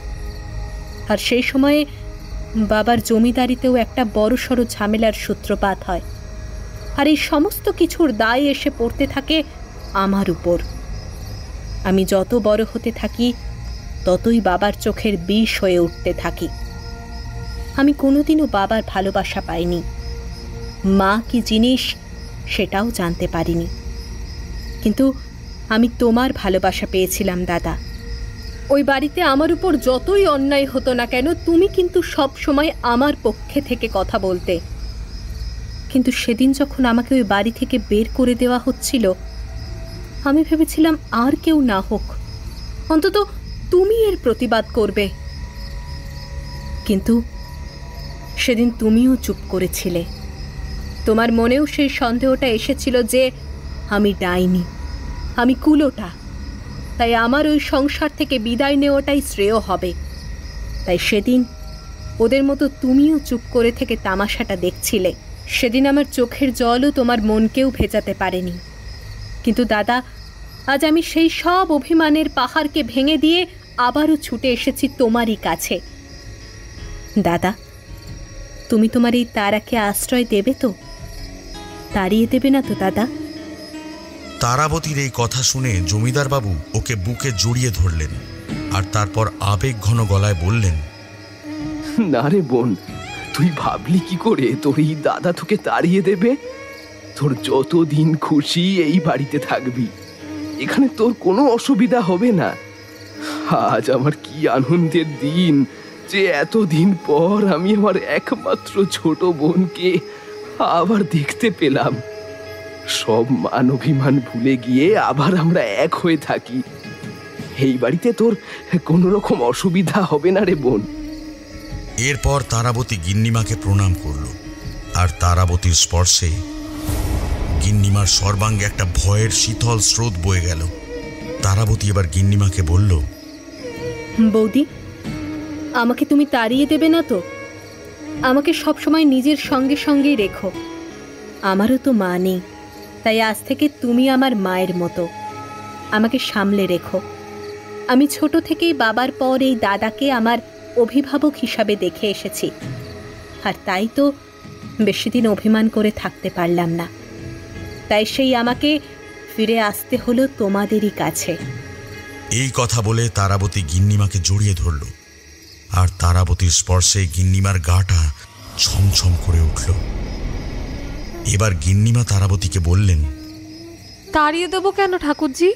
আর সেই সময়ে বাবার জমিদারিতেও একটা বড়সড় ঝামেলার সূত্রপাত হয়। আর এই সমস্ত কিছুর দায় এসে পড়তে থাকে আমার উপর। আমি যত বড় হতে থাকি ততই বাবার চোখের বিষ হয়ে উঠতে থাকি। আমি কোনোদিনও বাবার ভালোবাসা পাইনি, মা কি জিনিস সেটাও জানতে পারিনি। কিন্তু আমি তোমার ভালোবাসা পেয়েছিলাম দাদা। ওই বাড়িতে আমার উপর যতই অন্যায় হতো না কেন, তুমি কিন্তু সব সময় আমার পক্ষে থেকে কথা বলতে। কিন্তু সেদিন যখন আমাকে ওই বাড়ি থেকে বের করে দেওয়া হচ্ছিল, আমি ভেবেছিলাম আর কেউ না হোক, অন্তত তুমি এর প্রতিবাদ করবে। কিন্তু সেদিন তুমিও চুপ করেছিলে। তোমার মনেও সেই সন্দেহটা এসেছিল যে আমি ডাইনি, আমি কুলোটা, তাই আমার ওই সংসার থেকে বিদায় নেওয়াটাই শ্রেয় হবে। তাই সেদিন ওদের মতো তুমিও চুপ করে থেকে তামাশাটা দেখছিলে। সেদিন আমার চোখের জলও তোমার মনকেও ভেজাতে পারেনি। কিন্তু দাদা, আজ আমি সেই সব অভিমানের পাহাড়কে ভেঙে দিয়ে আবারও ছুটে এসেছি তোমারই কাছে। দাদা, তুমি তোমার এই তারাকে আশ্রয় দেবে তো? তাড়িয়ে দেবে না তো দাদা? তারাবতীর এই কথা শুনে জমিদার বাবু ওকে বুকে জড়িয়ে ধরলেন, আর তারপর আবেগ ঘন গলায় বললেন, না রে বোন, তুই ভাবলি কি করে তোর এই দাদা তোকে তাড়িয়ে দেবে? তোর যতদিন খুশি এই বাড়িতে থাকবি, এখানে তোর কোনো অসুবিধা হবে না। আজ আমার কি আনন্দের দিন যে এতদিন পর আমি আমার একমাত্র ছোট বোনকে আবার দেখতে পেলাম। সব মান অভিমান ভুলে গিয়ে আবার আমরা এক হয়ে থাকি। এই বাড়িতে তোর কোনো রকম অসুবিধা হবে না রে বোন। এরপর তারাবতী গিন্নিমাকে প্রণাম করল, আর তারাবতীর স্পর্শে গিন্নিমার সর্বাঙ্গে একটা ভয়ের শীতল স্রোত বয়ে গেল। তারাবতী এবার গিন্নিমাকে বলল, বৌদি, আমাকে তুমি তাড়িয়ে দেবে না তো? আমাকে সবসময় নিজের সঙ্গে সঙ্গেই রেখো। আমারও তো মা নেই, তাই আজ থেকে তুমি আমার মায়ের মতো। আমাকে সামলে রেখো। আমি ছোট থেকেই বাবার পর এই দাদাকে আমার অভিভাবক হিসাবে দেখে এসেছি, আর তাই তো বেশি দিন অভিমান করে থাকতে পারলাম না। তাই সেই আমাকে ফিরে আসতে হলো তোমাদেরই কাছে। এই কথা বলে তারাবতী গিন্নিমাকে জড়িয়ে ধরল, আর তারাবতীর স্পর্শে গিন্নিমার গাটা ছমছম করে উঠল। এবার গিন্নিমা তারাবতীকে বললেন, তাড়িয়ে দেবো কেন ঠাকুরজি?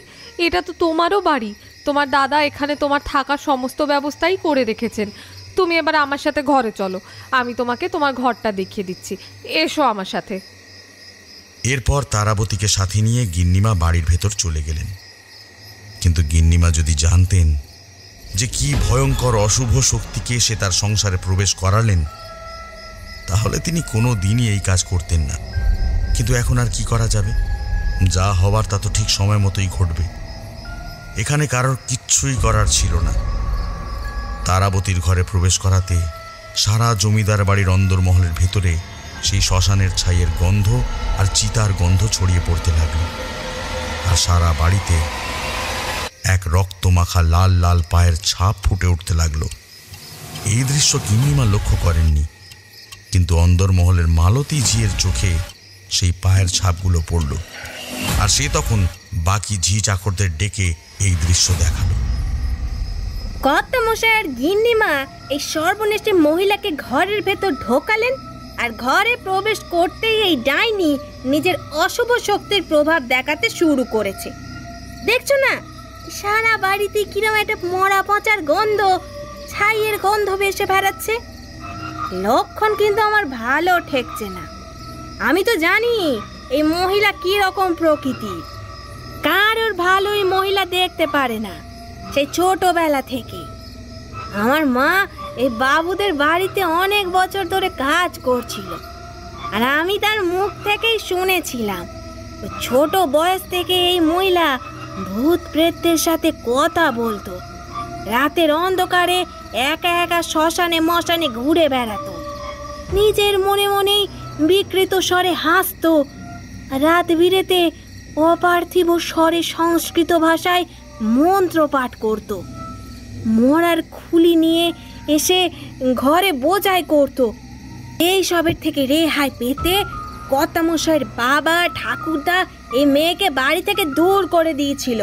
এটা তো তোমারও বাড়ি। তোমার দাদা এখানে তোমার থাকার সমস্ত ব্যবস্থাই করে রেখেছেন। তুমি এবার আমার সাথে ঘরে চলো, আমি তোমাকে তোমার ঘরটা দেখিয়ে দিচ্ছি। এসো আমার সাথে। এরপর তারাবতীকে সাথে নিয়ে গিন্নিমা বাড়ির ভেতর চলে গেলেন। কিন্তু গিন্নিমা যদি জানতেন যে কি ভয়ঙ্কর অশুভ শক্তিকে সে তার সংসারে প্রবেশ করালেন, তাহলে তিনি কোনো দিনই এই কাজ করতেন না। কিন্তু এখন আর কি করা যাবে? যা হবার তা তো ঠিক সময় মতোই ঘটবে। এখানে কারোর কিচ্ছুই করার ছিল না। তারাবতীর ঘরে প্রবেশ করাতে সারা জমিদার বাড়ির অন্দরমহলের ভেতরে সেই শ্মশানের ছাইয়ের গন্ধ আর চিতার গন্ধ ছড়িয়ে পড়তে লাগলো। আর সারা বাড়িতে এক রক্তমাখা লাল লাল পায়ের ছাপ ফুটে উঠতে লাগলো। এই দৃশ্য গিন্নিমা লক্ষ্য করেননি, কিন্তু অন্দরমহলের মালতী ঝিয়ের চোখে সেই পায়ের ছাপগুলো পড়ল, আর সে তখন বাকি ঝি চাকরদের ডেকে এই দৃশ্য দেখালো। কর্তামশাই আর গিন্নিমা এই সর্বনেশে মহিলাকে ঘরের ভেতর ঢোকালেন, আর ঘরে প্রবেশ করতেই এই ডাইনি নিজের অশুভ শক্তির প্রভাব দেখাতে শুরু করেছে। দেখছো না, সারা বাড়িতে কিরকম একটা মরা পচার গন্ধ, ছাইয়ের গন্ধ ভেসে বেড়াচ্ছে। লক্ষণ কিন্তু আমার ভালো ঠেকছে না। আমি তো জানি এই মহিলা কি রকম প্রকৃতি। কারোর ভালোই মহিলা দেখতে পারে না সেই ছোটবেলা থেকে। আমার মা এই বাবুদের বাড়িতে অনেক বছর ধরে কাজ করছিল, আর আমি তার মুখ থেকেই শুনেছিলাম ছোট বয়স থেকে এই মহিলা ভূত প্রেতদের সাথে কথা বলতো। রাতের অন্ধকারে একা একা শ্মশানে মশানে ঘুরে বেড়াতো, নিজের মনে মনেই বিকৃত স্বরে হাসতো। রাত বিরেতে অপার্থিব স্বরে সংস্কৃত ভাষায় মন্ত্র পাঠ করত। মরার খুলি নিয়ে এসে ঘরে বোঝাই করত। এই সবের থেকে রেহাই পেতে কর্তামশাইয়ের বাবা ঠাকুরদা এই মেয়েকে বাড়ি থেকে দূর করে দিয়েছিল।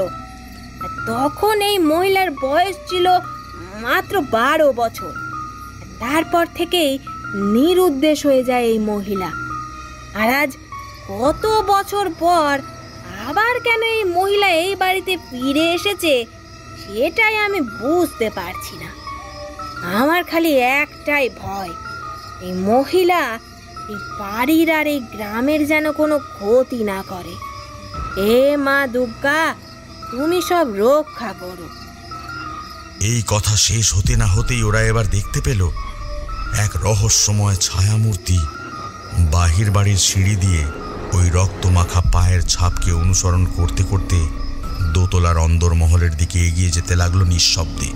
তখন এই মহিলার বয়স ছিল মাত্র 12 বছর। তারপর থেকেই নিরুদ্দেশ হয়ে যায় এই মহিলা। আর আজ কত বছর পর আবার কেন এই মহিলা এই বাড়িতে ফিরে এসেছে সেটাই আমি বুঝতে পারছি না। আমার খালি একটাই ভয়, এই মহিলা এই বাড়ির আর এই গ্রামের যেন কোনো ক্ষতি না করে। এ মা দুর্গা, তুমি সব রক্ষা করো। এই কথা শেষ হতে না হতেই ওরা এবার দেখতে পেল এক রহস্যময় ছায়ামূর্তি বাহির বাড়ির সিঁড়ি দিয়ে ওই রক্তমাখা পায়ের ছাপকে অনুসরণ করতে করতে দোতলার অন্দরমহলের দিকে এগিয়ে যেতে লাগলো নিঃশব্দে।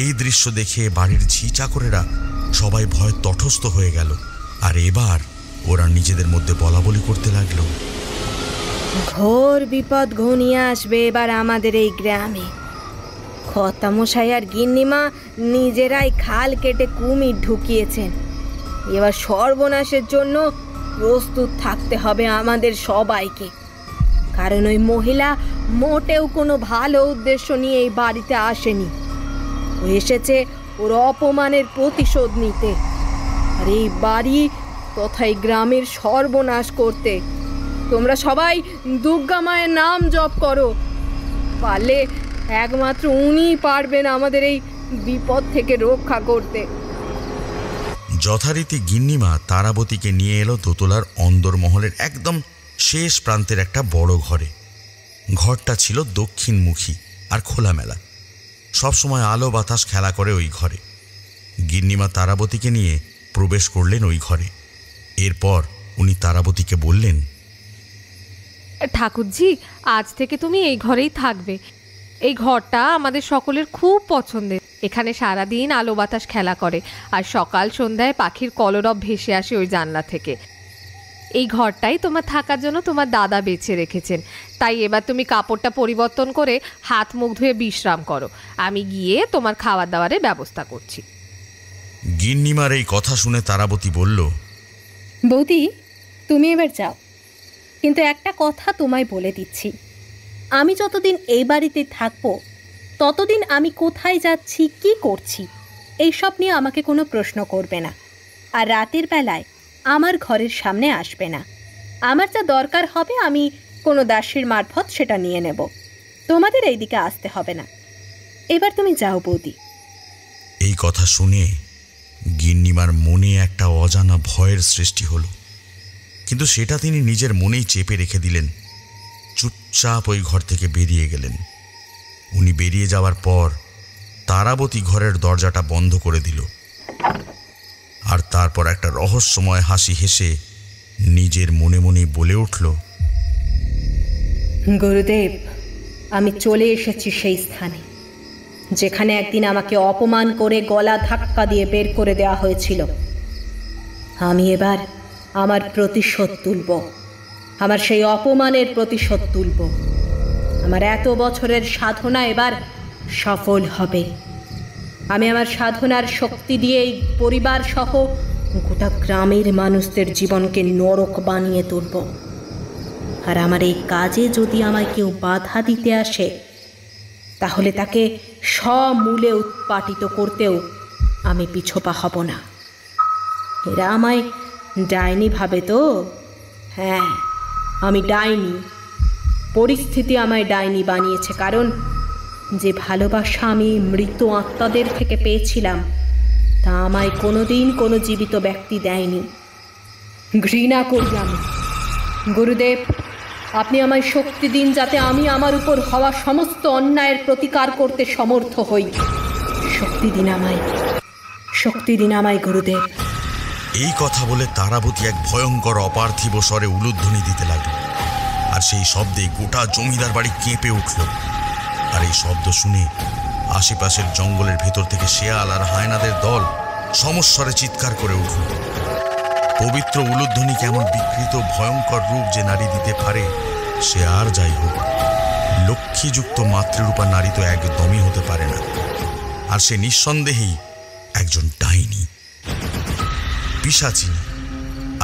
এই দৃশ্য দেখে বাড়ির ঝি চাকরেরা সবাই ভয় তটস্থ হয়ে গেল, আর এবার ওরা নিজেদের মধ্যে বলাবলি করতে লাগলো, ঘোর বিপদ ঘনিয়ে আসবে এবার আমাদের এই গ্রামে। কর্তামশাই আর গিন্নিমা নিজেরাই খাল কেটে কুমির ঢুকিয়েছেন। এবার সর্বনাশের জন্য প্রস্তুত থাকতে হবে আমাদের সবাইকে, কারণ ওই মহিলা মোটেও কোনো ভালো উদ্দেশ্য নিয়ে এই বাড়িতে আসেনি। ও এসেছে ওর অপমানের প্রতিশোধ নিতে, আর এই বাড়ি তথা এই গ্রামের সর্বনাশ করতে। তোমরা সবাই দুর্গা মায়ের নাম জপ করো, পারলে একমাত্র উনিই পারবেন আমাদের এই বিপদ থেকে রক্ষা করতে। যথারীতি গিন্নিমা তারাবতীকে নিয়ে এলো দোতলার অন্দরমহলের একদম শেষ প্রান্তের একটা বড় ঘরে। ঘরটা ছিল দক্ষিণমুখী আর খোলামেলা, সবসময় আলো বাতাস খেলা করে ওই ঘরে। গিন্নিমা তারাবতীকে নিয়ে প্রবেশ করলেন ওই ঘরে। এরপর উনি তারাবতীকে বললেন, ঠাকুরজি, আজ থেকে তুমি এই ঘরেই থাকবে। এই ঘরটা আমাদের সকলের খুব পছন্দের। এখানে সারাদিন আলো বাতাস খেলা করে, আর সকাল সন্ধ্যায় পাখির কলরব ভেসে আসে ওই জানলা থেকে। এই ঘরটাই তোমার থাকার জন্য তোমার দাদা বেছে রেখেছেন। তাই এবার তুমি কাপড়টা পরিবর্তন করে হাত মুখ ধুয়ে বিশ্রাম করো। আমি গিয়ে তোমার খাবার দাবারের ব্যবস্থা করছি। গিন্নিমার এই কথা শুনে তারাবতী বলল, বৌদি, তুমি এবার যাও, কিন্তু একটা কথা তোমায় বলে দিচ্ছি, আমি যতদিন এই বাড়িতে থাকবো ততদিন আমি কোথায় যাচ্ছি, কি করছি, এইসব নিয়ে আমাকে কোনো প্রশ্ন করবে না। আর রাতের বেলায় আমার ঘরের সামনে আসবে না। আমার যা দরকার হবে আমি কোনো দাসীর মারফত সেটা নিয়ে নেব। তোমাদের এই দিকে আসতে হবে না। এবার তুমি যাও বৌদি। এই কথা শুনে গিন্নিমার মনে একটা অজানা ভয়ের সৃষ্টি হলো, কিন্তু সেটা তিনি নিজের মনেই চেপে রেখে দিলেন। চুপচাপ ওই ঘর থেকে বেরিয়ে গেলেন। উনি বেরিয়ে যাওয়ার পর তারাবতী ঘরের দরজাটা বন্ধ করে দিল, আর তারপর একটা রহস্যময় হাসি হেসে নিজের মনে মনেই বলে উঠল, গুরুদেব, আমি চলে এসেছি সেই স্থানে যেখানে একদিন আমাকে অপমান করে গলা ধাক্কা দিয়ে বের করে দেওয়া হয়েছিল। আমি এবার আমার প্রতিশোধ তুলব, আমার সেই অপমানের প্রতিশোধ তুলব। আমার এত বছরের সাধনা এবার সফল হবে। আমি আমার সাধনার শক্তি দিয়ে এই পরিবার সহ গোটা গ্রামের মানুষদের জীবনকে নরক বানিয়ে তুলব। আর আমার এই কাজে যদি আমায় কেউ বাধা দিতে আসে তাহলে তাকে সমূলে উৎপাটিত করতেও আমি পিছপা হব না। এরা আমায় ডাইনি ভাবে তো? হ্যাঁ, আমি ডাইনি। পরিস্থিতি আমায় ডাইনি বানিয়েছে, কারণ যে ভালোবাসা আমি মৃত আত্মাদের থেকে পেয়েছিলাম তা আমায় কোনোদিন কোনো জীবিত ব্যক্তি দেয়নি। ঘৃণা করি আমি। গুরুদেব, আপনি আমায় শক্তি দিন যাতে আমি আমার উপর হওয়া সমস্ত অন্যায়ের প্রতিকার করতে সমর্থ হই। শক্তি দিন আমায়, শক্তি দিন আমায় গুরুদেব। এই কথা বলে তারাবতী এক ভয়ঙ্কর অপার্থিব স্বরে উলুধ্বনি দিতে লাগল, আর সেই শব্দে গোটা জমিদার বাড়ি কেঁপে উঠল। আর এই শব্দ শুনে আশেপাশের জঙ্গলের ভেতর থেকে শেয়াল আর হায়নাদের দল সমস্বরে চিৎকার করে উঠল। পবিত্র উলুধ্বনি কেমন বিকৃত ভয়ঙ্কর রূপ যে নারী দিতে পারে সে আর যাই হোক, লক্ষ্মীযুক্ত মাতৃরূপা নারী তো একদমই হতে পারে না। আর সে নিঃসন্দেহেই একজন ডাইনি, পিশাচিনী।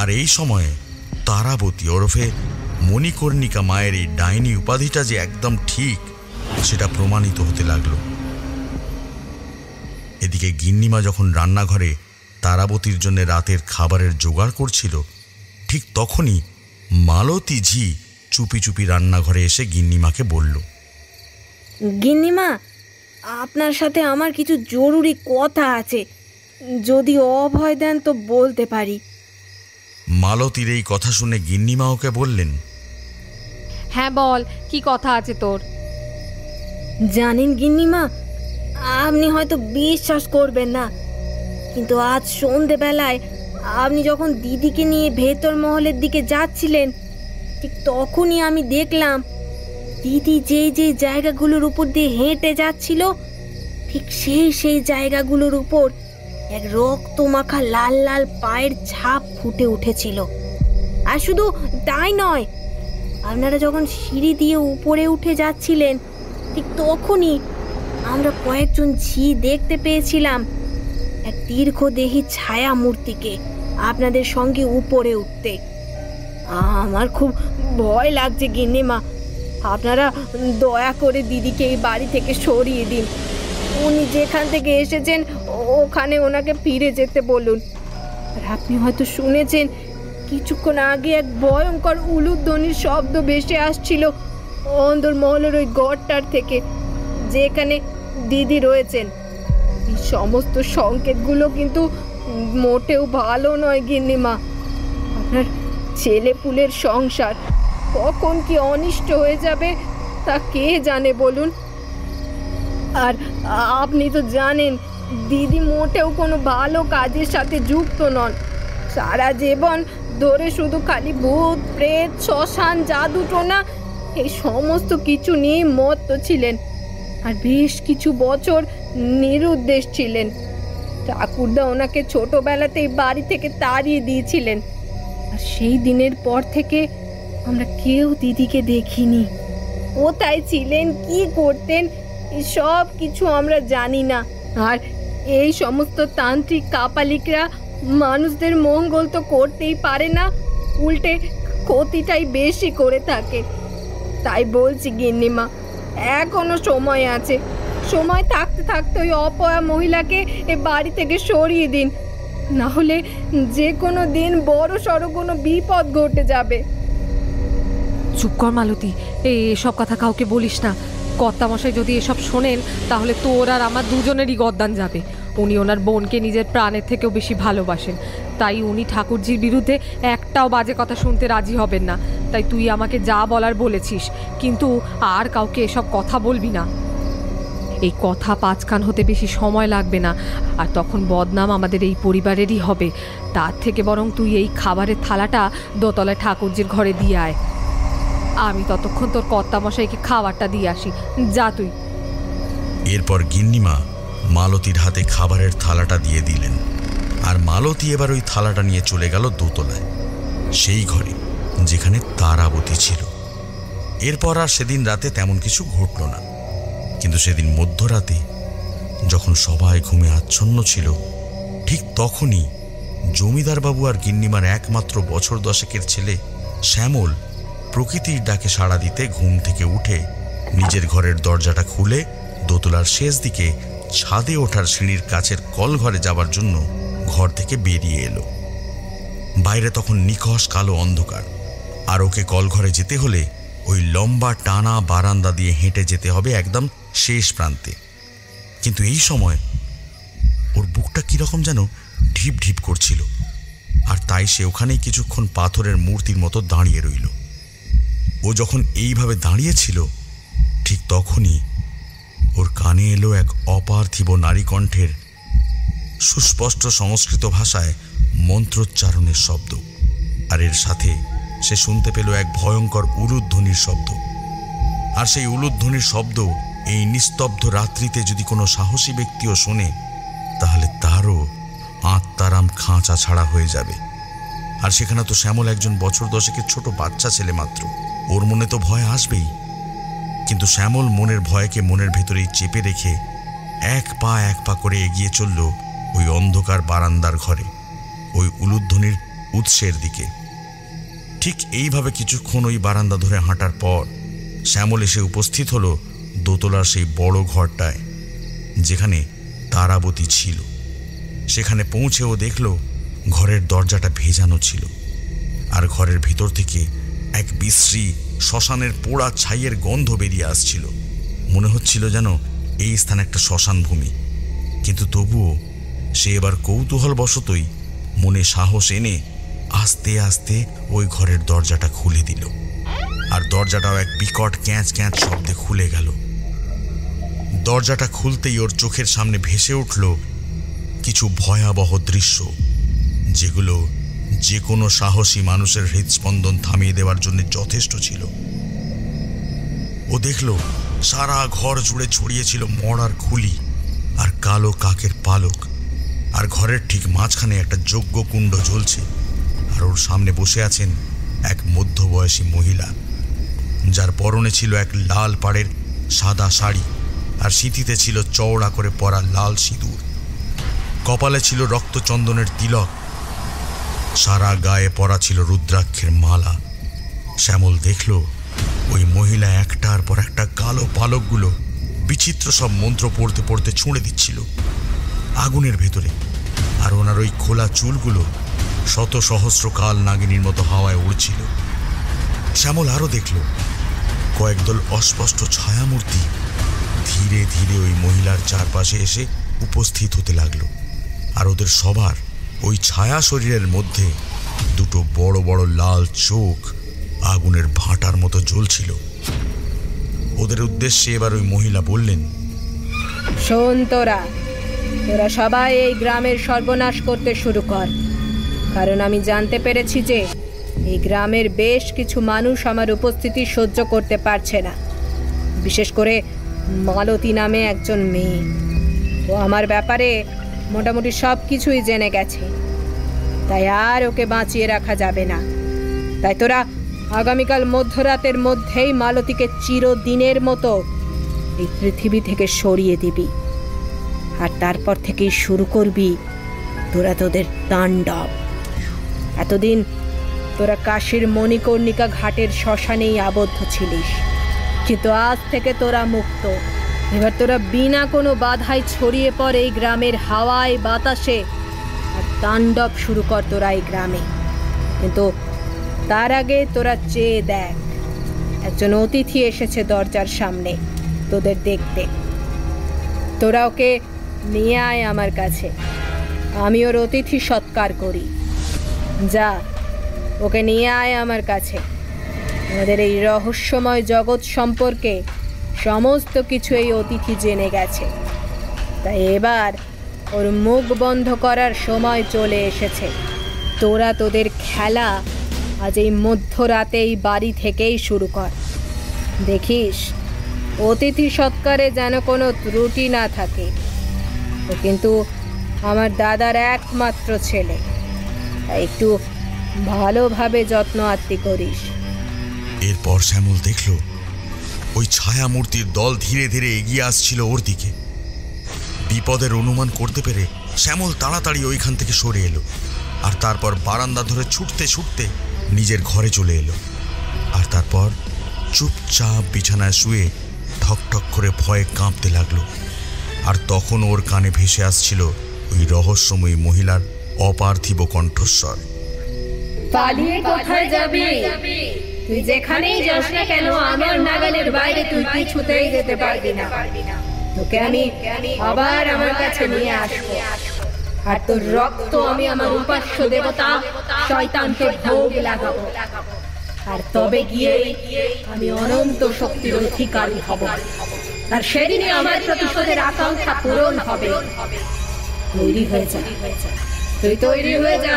আর এই সময়ে তারাবতী ওরফে মণিকর্ণিকা মায়ের এই ডাইনি উপাধিটা যে একদম ঠিক সেটা প্রমাণিত হতে লাগলো। এদিকে গিন্নিমা যখন রান্নাঘরে তারাবতীর জন্য রাতের খাবারের জোগাড় করছিল, ঠিক তখনই মালতী ঝি চুপি চুপি রান্নাঘরে এসে গিন্নিমাকে বলল, গিন্নিমা, আপনার সাথে আমার কিছু জরুরি কথা আছে, যদি অভয় দেন তো বলতে পারি। মালতীর এই কথা শুনে গিন্নিমা ওকে বললেন, হ্যাঁ বল, কি কথা আছে তোর? জানেন গিন্নিমা, আপনি হয়তো বিশ্বাস করবেন না, কিন্তু আজ সন্ধেবেলায় আপনি যখন দিদিকে নিয়ে ভেতর মহলের দিকে যাচ্ছিলেন, ঠিক তখনই আমি দেখলাম দিদি যেই যেই জায়গাগুলোর উপর দিয়ে হেঁটে যাচ্ছিল ঠিক সেই জায়গাগুলোর উপর এক রক্তমাখা লাল লাল পায়ের ছাপ ফুটে উঠেছিল। আর শুধু তাই নয়, আপনারা যখন সিঁড়ি দিয়ে উপরে উঠে যাচ্ছিলেন ঠিক তখনই আমরা কয়েকজন ঝি দেখতে পেয়েছিলাম এক দীর্ঘদেহী ছায়া মূর্তিকে আপনাদের সঙ্গে উপরে উঠতে। আমার খুব ভয় লাগছে গিন্নিমা, আপনারা দয়া করে দিদিকে এই বাড়ি থেকে সরিয়ে দিন। উনি যেখান থেকে এসেছেন ওখানে ওনাকে ফিরে যেতে বলুন। আর আপনি হয়তো শুনেছেন কিছুক্ষণ আগে এক ভয়ঙ্কর উলুধ্বনির শব্দ ভেসে আসছিল অন্দরমহলের ওই ঘরটার থেকে যেখানে দিদি রয়েছেন। এই সমস্ত সংকেতগুলো কিন্তু মোটেও ভালো নয় গিন্নিমা। আপনার ছেলেপুলের সংসার কখন কি অনিষ্ট হয়ে যাবে তা কে জানে বলুন। আর আপনি তো জানেন দিদি মোটেও কোনো ভালো কাজের সাথে যুক্ত নন। সারা জীবন ধরে শুধু খালি ভূত প্রেত শ্মশান জাদুটোনা এই সমস্ত কিছু নিয়ে মত্ত ছিলেন, আর বেশ কিছু বছর নিরুদ্দেশ ছিলেন। ঠাকুরদা ওনাকে ছোটবেলাতেই বাড়ি থেকে তাড়িয়ে দিয়েছিলেন, আর সেই দিনের পর থেকে আমরা কেউ দিদিকে দেখিনি। কোথায় ছিলেন, কি করতেন, সব কিছু আমরা জানি না। আর এই সমস্ত তান্ত্রিক কাপালিকরা মানুষদের মঙ্গল তো করতেই পারে না, উল্টে ক্ষতিটাই বেশি করে থাকে। তাই বলছি গিন্নিমা, এখনো সময় আছে। সময় থাকতে থাকতে ওই অপয়া মহিলাকে এ বাড়ি থেকে সরিয়ে দিন, না হলে যে কোনো দিন বড় সড়ো কোনো বিপদ ঘটে যাবে। চুপ কর মালতী, এসব কথা কাউকে বলিস না। কর্তামশাই যদি এসব শোনেন তাহলে তোর আর আমার দুজনেরই গদ্দান যাবে। উনি ওনার বোনকে নিজের প্রাণের থেকেও বেশি ভালোবাসেন, তাই উনি ঠাকুরজির বিরুদ্ধে একটাও বাজে কথা শুনতে রাজি হবেন না। তাই তুই আমাকে যা বলার বলেছিস, কিন্তু আর কাউকে এসব কথা বলবি না। এই কথা পাঁচকান হতে বেশি সময় লাগবে না, আর তখন বদনাম আমাদের এই পরিবারেরই হবে। তার থেকে বরং তুই এই খাবারের থালাটা দোতলায় ঠাকুরজির ঘরে দিয়ে আয়। আমি ততক্ষণ তোর কর্তামশাইকে খাবারটা দিয়ে আসি, যা তুই। এরপর গিন্নিমা মালতীর হাতে খাবারের থালাটা দিয়ে দিলেন, আর মালতী এবার ওই থালাটা নিয়ে চলে গেল দোতলায়, সেই ঘরে যেখানে তারাবতী ছিল। এরপর আর সেদিন রাতে তেমন কিছু ঘটল না, কিন্তু সেদিন মধ্যরাতে যখন সবাই ঘুমে আচ্ছন্ন ছিল, ঠিক তখনই জমিদারবাবু আর গিন্নিমার একমাত্র বছর দশেকের ছেলে শ্যামল প্রকৃতির ডাকে সাড়া দিতে ঘুম থেকে উঠে নিজের ঘরের দরজাটা খুলে দোতলার শেষ দিকে ছাদে ওঠার সিঁড়ির কাছের কলঘরে যাবার জন্য ঘর থেকে বেরিয়ে এলো। বাইরে তখন নিকষ কালো অন্ধকার, আর ওকে কলঘরে যেতে হলে ওই লম্বা টানা বারান্দা দিয়ে হেঁটে যেতে হবে একদম শেষ প্রান্তে। কিন্তু এই সময় ওর বুকটা কিরকম যেন ঢিপ ঢিপ করছিল, আর তাই সে ওখানেই কিছুক্ষণ পাথরের মূর্তির মতো দাঁড়িয়ে রইল। ও যখন এইভাবে দাঁড়িয়েছিল, ঠিক তখনই ওর কানে এলো এক অপার্থিব নারী কণ্ঠের সুস্পষ্ট সংস্কৃত ভাষায় মন্ত্রোচ্চারণের শব্দ, আর এর সাথে সে শুনতে পেল এক ভয়ঙ্কর উলুধ্বনির শব্দ। আর সেই উলুধ্বনির শব্দ এই নিস্তব্ধ রাত্রিতে যদি কোনো সাহসী ব্যক্তিও শোনে, তাহলে তারও আত্মারাম খাঁচা ছাড়া হয়ে যাবে। আর সেখানে তো শ্যামল একজন বছর দশেকের ছোট বাচ্চা ছেলে মাত্র, ওর মনে তো ভয় আসবেই। কিন্তু শ্যামল মনের ভয়কে মনের ভেতরেই চেপে রেখে এক পা করে এগিয়ে চলল ওই অন্ধকার বারান্দার ঘরে, ওই উলুধ্বনির উৎসের দিকে। ঠিক এইভাবে কিছুক্ষণ ওই বারান্দা ধরে হাঁটার পর শ্যামল এসে উপস্থিত হলো দোতলার সেই বড় ঘরটায়, যেখানে তারাবতী ছিল। সেখানে পৌঁছে ও দেখল ঘরের দরজাটা ভেজানো ছিল, আর ঘরের ভিতর থেকে এক বিশ্রী শ্মশানের পোড়া ছাইয়ের গন্ধ বেরিয়ে আসছিল। মনে হচ্ছিল যেন এই স্থান একটা শ্মশান ভূমি। কিন্তু তবুও সে এবার কৌতূহলবশতই মনে সাহস এনে আস্তে আস্তে ওই ঘরের দরজাটা খুলে দিল, আর দরজাটাও এক বিকট ক্যাঁচ ক্যাঁচ শব্দে খুলে গেল। দরজাটা খুলতেই ওর চোখের সামনে ভেসে উঠল কিছু ভয়াবহ দৃশ্য, যেগুলো যে কোনো সাহসী মানুষের হৃদস্পন্দন থামিয়ে দেওয়ার জন্য যথেষ্ট ছিল। ও দেখল সারা ঘর জুড়ে ছড়িয়েছিল মরার খুলি আর কালো কাকের পালক, আর ঘরের ঠিক মাঝখানে একটা যজ্ঞকুণ্ড জ্বলছে, আর ওর সামনে বসে আছেন এক মধ্যবয়সী মহিলা, যার পরনে ছিল এক লাল পাড়ের সাদা শাড়ি, আর সিঁথিতে ছিল চওড়া করে পরা লাল সিঁদুর। কপালে ছিল রক্তচন্দনের তিলক, সারা গায়ে পরা ছিল রুদ্রাক্ষের মালা। শ্যামল দেখল ওই মহিলা একটার পর একটা কালো পালকগুলো বিচিত্র সব মন্ত্র পড়তে পড়তে ছুঁড়ে দিচ্ছিল আগুনের ভেতরে, আর ওনার ওই খোলা চুলগুলো শত সহস্র কাল নাগিনীর মতো হাওয়ায় উড়ছিল। শ্যামল আরও দেখল কয়েকদল অস্পষ্ট ছায়ামূর্তি ধীরে ধীরে ওই মহিলার চারপাশে এসে উপস্থিত হতে লাগলো, আর ওদের সবার ওই ছায়া শরীরের মধ্যে দুটো বড় বড় লাল চোখ আগুনের ভাঁটার মতো জ্বলছিল। ওদের উদ্দেশ্যে এবার ওই মহিলা বললেন, শোন, তোরা সবাই এই গ্রামের সর্বনাশ করতে শুরু কর, কারণ আমি জানতে পেরেছি যে এই গ্রামের বেশ কিছু মানুষ আমার উপস্থিতি সহ্য করতে পারছে না। বিশেষ করে মালতী নামে একজন মেয়ে, ও আমার ব্যাপারে মোটামুটি সব কিছুই জেনে গেছে, তাই আর ওকে বাঁচিয়ে রাখা যাবে না। তাই তোরা আগামীকাল মধ্যরাতের মধ্যেই মালতীকে চিরদিনের মতো এই পৃথিবী থেকে সরিয়ে দিবি, আর তারপর থেকেই শুরু করবি তোরা তোদের তাণ্ডব। এতদিন তোরা কাশীর মণিকর্ণিকা ঘাটের শ্মশানেই আবদ্ধ ছিলিস, কিন্তু আজ থেকে তোরা মুক্ত। এবার তোরা বিনা কোনো বাধায় ছড়িয়ে পড়ে এই গ্রামের হাওয়ায় বাতাসে, আর তাণ্ডব শুরু কর তোরা এই গ্রামে। কিন্তু তার আগে তোরা চেয়ে দেখ, একজন অতিথি এসেছে দরজার সামনে তোদের দেখতে। তোরা ওকে নিয়ে আয় আমার কাছে, আমি ওর অতিথি সৎকার করি। যা, ওকে নিয়ে আয় আমার কাছে। আমাদের এই রহস্যময় জগৎ সম্পর্কে সমস্ত কিছু এই অতিথি জেনে গেছে, তাই এবার ওর মুখ বন্ধ করার সময় চলে এসেছে। তোরা তোদের খেলা আজ এই মধ্যরাতে এই বাড়ি থেকেই শুরু কর। দেখিস অতিথি সৎকারে যেন কোনো ত্রুটি না থাকে। ও কিন্তু আমার দাদার একমাত্র ছেলে, তাই একটু ভালোভাবে যত্ন আত্তি করিস। এরপর শ্যামল দেখল ওই ছায়ামূর্তির দল ধীরে ধীরে এগিয়ে আসছিল ওর দিকে। বিপদের অনুমান করতে পেরে শ্যামল তাড়াতাড়ি ওইখান থেকে সরে এলো, আর তারপর বারান্দা ধরে ছুটতে ছুটতে নিজের ঘরে চলে এলো। আর তারপর চুপচাপ বিছানায় শুয়ে ঠকঠক করে ভয়ে কাঁপতে লাগলো। আর তখন ওর কানে ভেসে আসছিল ওই রহস্যময়ী মহিলার অপার্থিব কণ্ঠস্বর। পালিয়ে কোথায় যাবি? তুই যেখানেই যাস না কেন, আমার নাগালের বাইরে তুই কিছুতেই যেতে পারবি না। তোকে আমি আবার আমার কাছে নিয়ে আসবো, আর তোর রক্ত আমি আমার উপাস্য দেবতা শয়তানকে ভোগ লাগাবো। আর তবে গিয়ে আমি অনন্ত শক্তির অধিকারী হব, আর সেদিনই আমার প্রতিশোধের আকাঙ্ক্ষা পূরণ হবে। তৈরি হয়ে যা, তুই তৈরি হয়ে যা।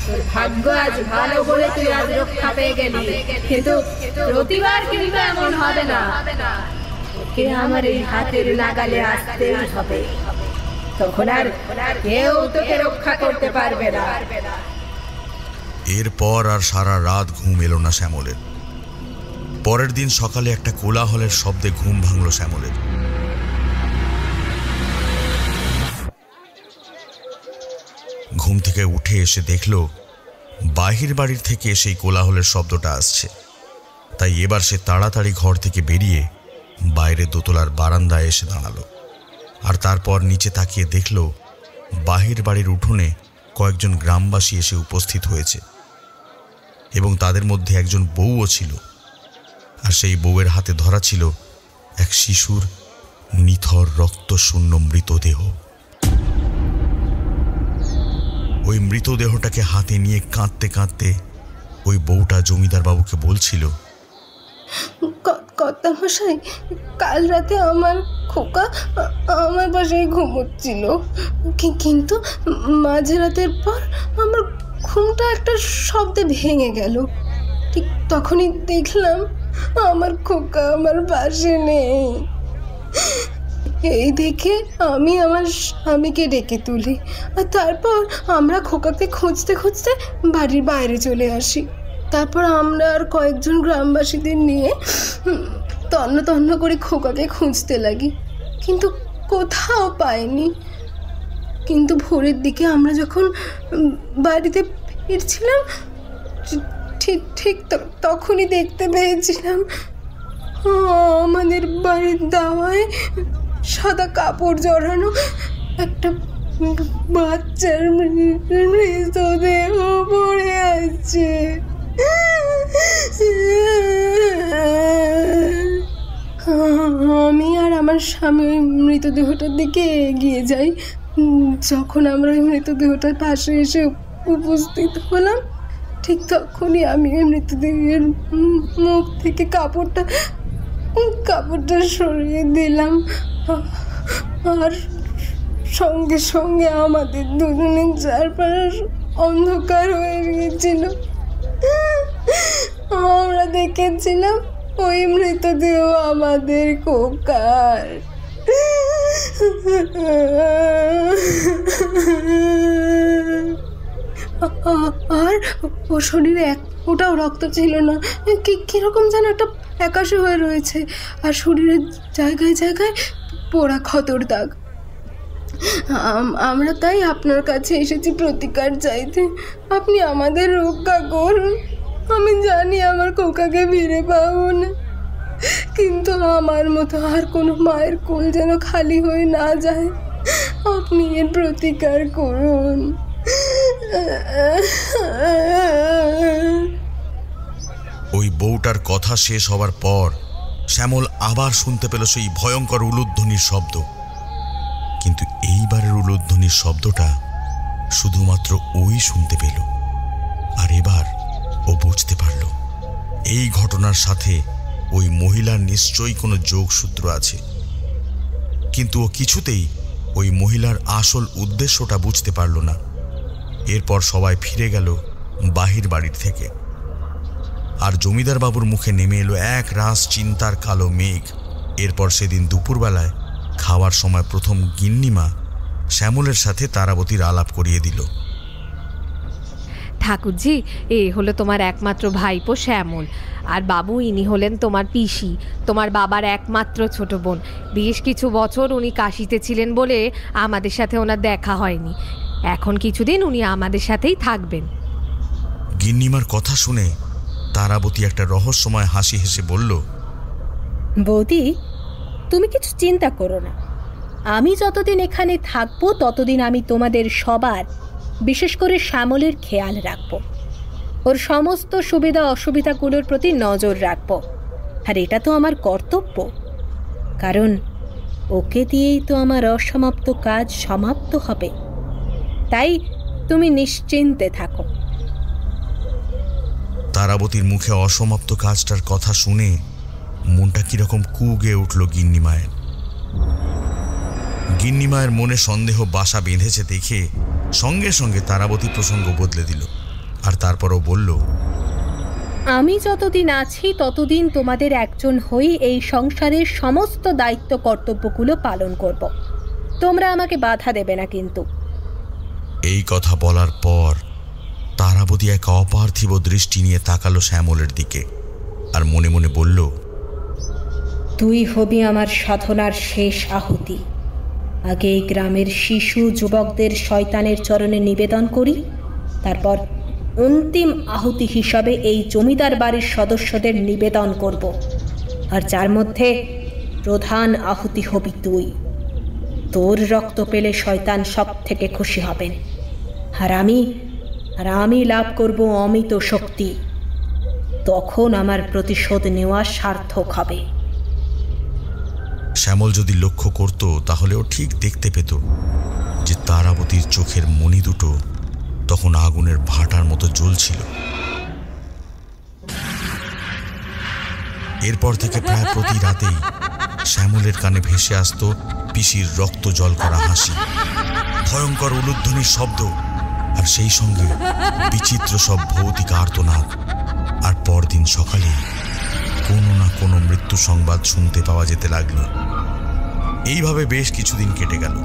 তোর ভাগ্য আজ ভালো বলে তুই আজ রক্ষা পেয়ে গেলি, কিন্তু প্রতিবার কিন্তু এমন হবে না। তোকে আমার এই হাতের নাগালে আসতেই হবে, তখন আর কেউ তোকে রক্ষা করতে পারবে না। এরপর আর সারা রাত ঘুম এলো না শ্যামলের। পরের দিন সকালে একটা কোলাহলের শব্দে ঘুম ভাঙল শ্যামলের। ঘুম থেকে উঠে এসে দেখল বাহির বাড়ির থেকে সেই কোলাহলের শব্দটা আসছে। তাই এবার সে তাড়াতাড়ি ঘর থেকে বেরিয়ে বাইরে দোতলার বারান্দায় এসে দাঁড়ালো। আর তারপর নিচে তাকিয়ে দেখল বাহির বাড়ির উঠোনে কয়েকজন গ্রামবাসী এসে উপস্থিত হয়েছে, এবং তাদের মধ্যে একজন বউও ছিল। আর সেই বউয়ের হাতে ধরা ছিল এক শিশুর নিথর রক্তশূন্য মৃতদেহ। ওই মৃতদেহটাকে হাতে নিয়ে কাঁদতে কাঁদতে ওই বউটা জমিদার বাবুকে বলছিল, কর্তামশাই, কাল রাতে আমার খোকা আমার পাশেই ঘুমোচ্ছিল, কিন্তু মাঝরাতের পর আমার ঘুমটা একটা শব্দে ভেঙে গেল। ঠিক তখনই দেখলাম আমার খোকা আমার পাশে নেই। এই দেখে আমি আমার স্বামীকে ডেকে তুলি, আর তারপর আমরা খোকাকে খুঁজতে খুঁজতে বাড়ির বাইরে চলে আসি। তারপর আমরা আর কয়েকজন গ্রামবাসীদের নিয়ে তন্ন তন্ন করে খোকাকে খুঁজতে লাগি, কিন্তু কোথাও পাইনি। কিন্তু ভোরের দিকে আমরা যখন বাড়িতে ফিরছিলাম, ঠিক তখনই দেখতে পেয়েছিলাম আমাদের বাড়ির দাওয়ায় সাদা কাপড় জড়ানো একটা বাচ্চার মৃতদেহ পড়ে আছে। আমি আর আমার স্বামী ওই মৃতদেহটার দিকে এগিয়ে যাই। যখন আমরা ওই মৃতদেহটার পাশে এসে উপস্থিত হলাম, ঠিক তখনই আমি ওই মৃতদেহের মুখ থেকে কাপড়টা সরিয়ে দিলাম, আর সঙ্গে সঙ্গে আমাদের দুজনের চারপাশ অন্ধকার হয়ে গিয়েছিল। আমরা দেখেছিলাম ওই মৃতদেহ আমাদের খোকার। আর ও শরীরে এক ফোঁটাও রক্ত ছিল না, কিরকম যেন একটা ফ্যাকাশে হয়ে রয়েছে, আর শরীরের জায়গায় জায়গায় পোড়া ক্ষতর দাগ। আমরা তাই আপনার কাছে এসেছি প্রতিকার চাইতে। আপনি আমাদের রক্ষা করুন। আমি জানি আমার খোকাকে ফিরে পাবো না, কিন্তু আমার মতো আর কোনো মায়ের কোল যেন খালি হয়ে না যায়। আপনি এর প্রতিকার করুন। ওই বউটার কথা শেষ হবার পর শ্যামল আবার শুনতে পেল সেই ভয়ঙ্কর উলুধ্বনির শব্দ। কিন্তু এইবারের উলুধ্বনির শব্দটা শুধুমাত্র ওই শুনতে পেল। আর এবার ও বুঝতে পারল এই ঘটনার সাথে ওই মহিলার নিশ্চয়ই কোনো যোগসূত্র আছে। কিন্তু ও কিছুতেই ওই মহিলার আসল উদ্দেশ্যটা বুঝতে পারল না। এরপর সবাই ফিরে গেল বাহির বাড়ির থেকে। আর জমিদার বাবুর মুখে নেমে এলো এক রাস চিন্তার কালো মেঘ। এরপর সেদিন দুপুরবেলায় খাওয়ার সময় প্রথম গিন্নিমা শ্যামলের সাথে তারাবতীর আলাপ করিয়ে দিল। ঠাকুরজি, এ হলো তোমার একমাত্র ভাইপো শ্যামল, আর বাবু ইনি হলেন তোমার পিসি, তোমার বাবার একমাত্র ছোট বোন। বেশ কিছু বছর উনি কাশিতে ছিলেন বলে আমাদের সাথে ওনার দেখা হয়নি। এখন কিছুদিন উনি আমাদের সাথেই থাকবেন। গিন্নিমার কথা শুনে তারাবতী একটা রহস্যময় হাসি হেসে বলল, বৌদি, তুমি কিছু চিন্তা করো না। আমি যতদিন এখানে থাকবো ততদিন আমি তোমাদের সবার, বিশেষ করে শ্যামলের খেয়াল রাখবো। ওর সমস্ত সুবিধা অসুবিধাগুলোর প্রতি নজর রাখবো। আর এটা তো আমার কর্তব্য, কারণ ওকে দিয়েই তো আমার অসমাপ্ত কাজ সমাপ্ত হবে। তাই তুমি নিশ্চিন্তে থাকো। তারাবতীর মুখে অসমাপ্ত কাজটার কথা শুনে মনটা কিরকম কুগে উঠল গিন্নিমায়ের। গিন্নিমায়ের মনে সন্দেহ বাসা বেঁধেছে দেখে সঙ্গে সঙ্গে তারাবতী প্রসঙ্গ বদলে দিল। আর তারপরও বলল, আমি যতদিন আছি ততদিন তোমাদের একজন হয়ে এই সংসারের সমস্ত দায়িত্ব কর্তব্যগুলো পালন করব। তোমরা আমাকে বাধা দেবে না কিন্তু। এই কথা বলার পর তারাবতী এক অপার্থিব দৃষ্টি নিয়ে তাকালো শ্যামলের দিকে আর মনে মনে বলল, তুই হবি আমার সাধনার শেষ আহুতি। আগে এই গ্রামের শিশু যুবকদের শয়তানের চরণে নিবেদন করি, তারপর অন্তিম আহুতি হিসাবে এই জমিদার বাড়ির সদস্যদের নিবেদন করব। আর যার মধ্যে প্রধান আহুতি হবি তুই। তোর রক্ত পেলে শয়তান সব থেকে খুশি হবেন, আর আমি লাভ করব অমিত শক্তি। তখন আমার প্রতিশোধ নেওয়া সার্থক হবে। শ্যামল যদি লক্ষ্য করত তাহলে ও ঠিক দেখতে পেত যে তারাবতীর চোখের মণি দুটো তখন আগুনের ভাটার মতো জ্বলছিল। এরপর থেকে প্রায় প্রতি রাতেই শ্যামলের কানে ভেসে আসতো পিসির রক্ত জল করা হাসি, ভয়ঙ্কর উলুধ্বনির শব্দ, আর সেই সঙ্গে বিচিত্র সব ভৌতিক আর্তনাদ। আর পরদিন সকালে কোনো না কোনো মৃত্যু সংবাদ শুনতে পাওয়া যেতে লাগলো। এইভাবে বেশ কিছুদিন কেটে গেল।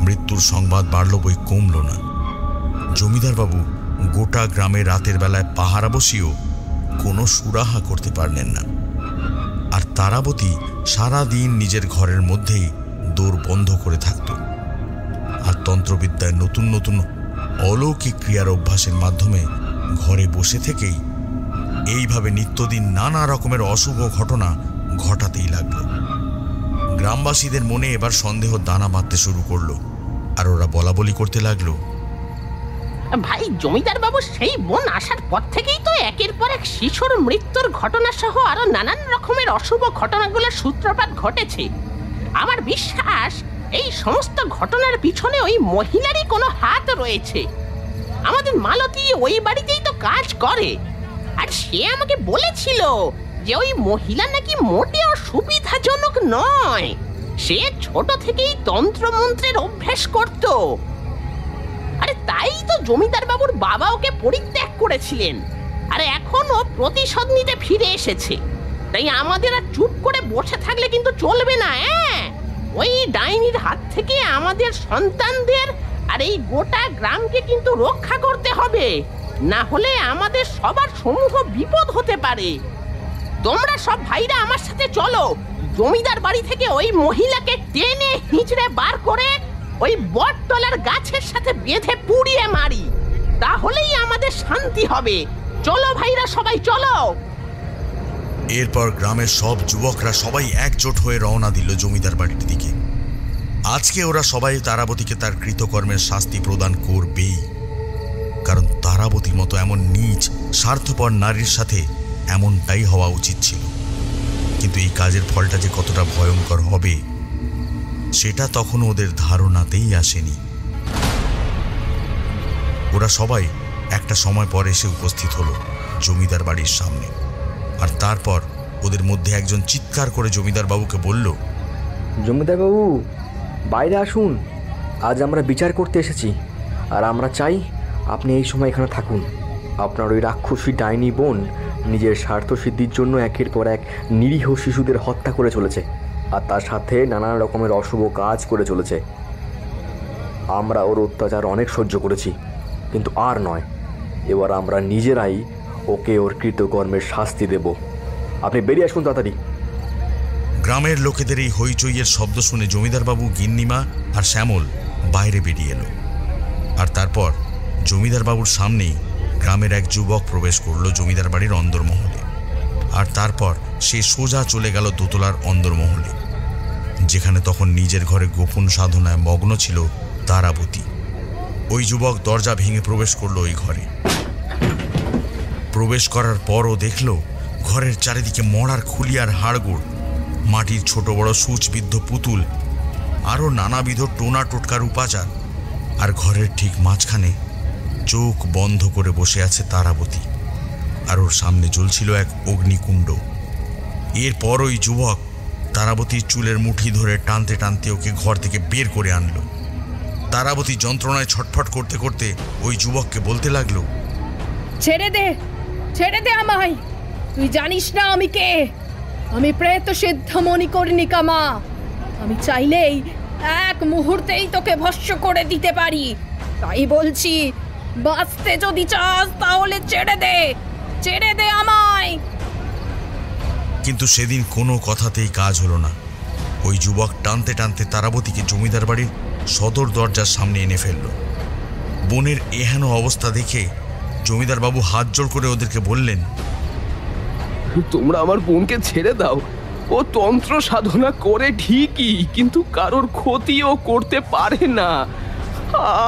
মৃত্যুর সংবাদ বাড়ল বই কমল না। জমিদার বাবু গোটা গ্রামে রাতের বেলায় পাহারা বসিয়েও কোনো সুরাহা করতে পারলেন না। আর তারাবতী সারাদিন নিজের ঘরের মধ্যেই দোর বন্ধ করে থাকত। আর তন্ত্রবিদ্যায় নতুন নতুন অলৌকিক ক্রিয়ার অভ্যাসের মাধ্যমে ঘরে বসে থেকেই এইভাবে নিত্যদিন নানা রকমের অশুভ ঘটনা ঘটাতেই লাগলো। গ্রামবাসীদের মনে এবার সন্দেহ দানা বাঁধতে শুরু করলো। আর ওরা বলা বলি করতে লাগলো, ভাই জমিদার বাবু সেই বোন আসার পর থেকেই তো একের পর এক শিশুর মৃত্যুর ঘটনা সহ আরো নানান রকমের অশুভ ঘটনাগুলোর সূত্রপাত ঘটেছে। আমার বিশ্বাস এই সমস্ত ঘটনার পিছনে ওই মহিলারই কোনো হাত রয়েছে। আমাদের মালতী ওই বাড়িতেই তো কাজ করে, আর সে আমাকে বলেছিল যে ওই মহিলা নাকি মোটেও সুবিধাজনক নয়। সে ছোট থেকেই তন্ত্রমন্ত্রের অভ্যাস করত। আরে তাই তো জমিদার বাবুর বাবা ওকে পরিত্যাগ করেছিলেন, আর এখন ও প্রতিশোধ নিতে ফিরে এসেছে। তাই আমাদের আর চুপ করে বসে থাকলে কিন্তু চলবে না। ওই ডাইনির হাত থেকে আমাদের সন্তানদের আর এই গোটা গ্রামকে কিন্তু রক্ষা করতে হবে, না হলে আমাদের সবার সমূহ বিপদ হতে পারে। তোমরা সব ভাইরা আমার সাথে চলো। জমিদার বাড়ি থেকে ওই মহিলাকে টেনে হিঁচড়ে বার করে ওই বটতলার গাছের সাথে বেঁধে পুড়িয়ে মারি, তাহলেই আমাদের শান্তি হবে। চলো ভাইরা, সবাই চলো। এরপর গ্রামের সব যুবকরা সবাই একজোট হয়ে রওনা দিল জমিদার বাড়ির দিকে। আজকে ওরা সবাই তারাবতীকে তার কৃতকর্মের শাস্তি প্রদান করবেই, কারণ তারাবতীর মতো এমন নীচ স্বার্থপর নারীর সাথে এমনটাই হওয়া উচিত ছিল। কিন্তু এই কাজের ফলটা যে কতটা ভয়ঙ্কর হবে সেটা তখন ওদের ধারণাতেই আসেনি। ওরা সবাই একটা সময় পর এসে উপস্থিত হলো জমিদার বাড়ির সামনে। আর তারপর ওদের মধ্যে একজন চিৎকার করে জমিদার বাবুকে বলল, জমিদার বাবু, বাইরে আসুন, আজ আমরা বিচার করতে এসেছি, আর আমরা চাই আপনি এই সময় এখানে থাকুন। আপনার ওই রাক্ষসী ডাইনি বোন নিজের স্বার্থ সিদ্ধির জন্য একের পর এক নিরীহ শিশুদের হত্যা করে চলেছে, আর তার সাথে নানান রকমের অশুভ কাজ করে চলেছে। আমরা ওর অত্যাচার অনেক সহ্য করেছি, কিন্তু আর নয়। এবার আমরা নিজেরাই ওকে ওর কৃতকর্মের শাস্তি দেব। আপনি বেরিয়ে আসুন তাড়াতাড়ি। গ্রামের লোকেদের এই হইচইয়ের শব্দ শুনে জমিদারবাবু, গিন্নিমা আর শ্যামল বাইরে বেরিয়ে এলো। আর তারপর জমিদারবাবুর সামনেই গ্রামের এক যুবক প্রবেশ করলো জমিদার বাড়ির অন্দরমহলে। আর তারপর সে সোজা চলে গেল দোতলার অন্দরমহলে, যেখানে তখন নিজের ঘরে গোপন সাধনায় মগ্ন ছিল তারাবতী। ওই যুবক দরজা ভেঙে প্রবেশ করলো ওই ঘরে। প্রবেশ করার পরও দেখল ঘরের চারিদিকে মরার খুলিয়ার হাড়গোড়, মাটির ছোট বড় সূচবিদ্ধ পুতুল, আরও নানাবিধ টোনা টোটকার উপাচার। আর ঘরের ঠিক মাঝখানে চোখ বন্ধ করে বসে আছে তারাবতী, আর ওর সামনে জ্বলছিল এক অগ্নিকুণ্ড। এরপর ওই যুবক তারাবতীর চুলের মুঠি ধরে টানতে টানতে ওকে ঘর থেকে বের করে আনলো। তারাবতী যন্ত্রণায় ছটফট করতে করতে ওই যুবককে বলতে লাগলো, ছেড়ে দে, ছেড়ে দে আমায়। তুই জানিস না আমি কে? আমি প্রেত সিদ্ধ মণিকর্ণিকা মা। আমি চাইলেই এক মুহূর্তেই তোকে ভস্ম করে দিতে পারি। তাই বলছি, বাঁচতে যদি চাস তাহলে ছেড়ে দে, ছেড়ে দে আমায়। কিন্তু সেদিন কোনো কথাতেই কাজ হলো না। ওই যুবক টানতে টানতে তারাবতীকে জমিদার বাড়ির সদর দরজার সামনে এনে ফেলল। বোনের এহেন অবস্থা দেখে জমিদারবাবু হাত জোড় করে ওদেরকে বললেন, তোমরা আমার বোনকে ছেড়ে দাও। ও তন্ত্র সাধনা করে ঠিকই, কিন্তু কারোর ক্ষতিও করতে পারে না।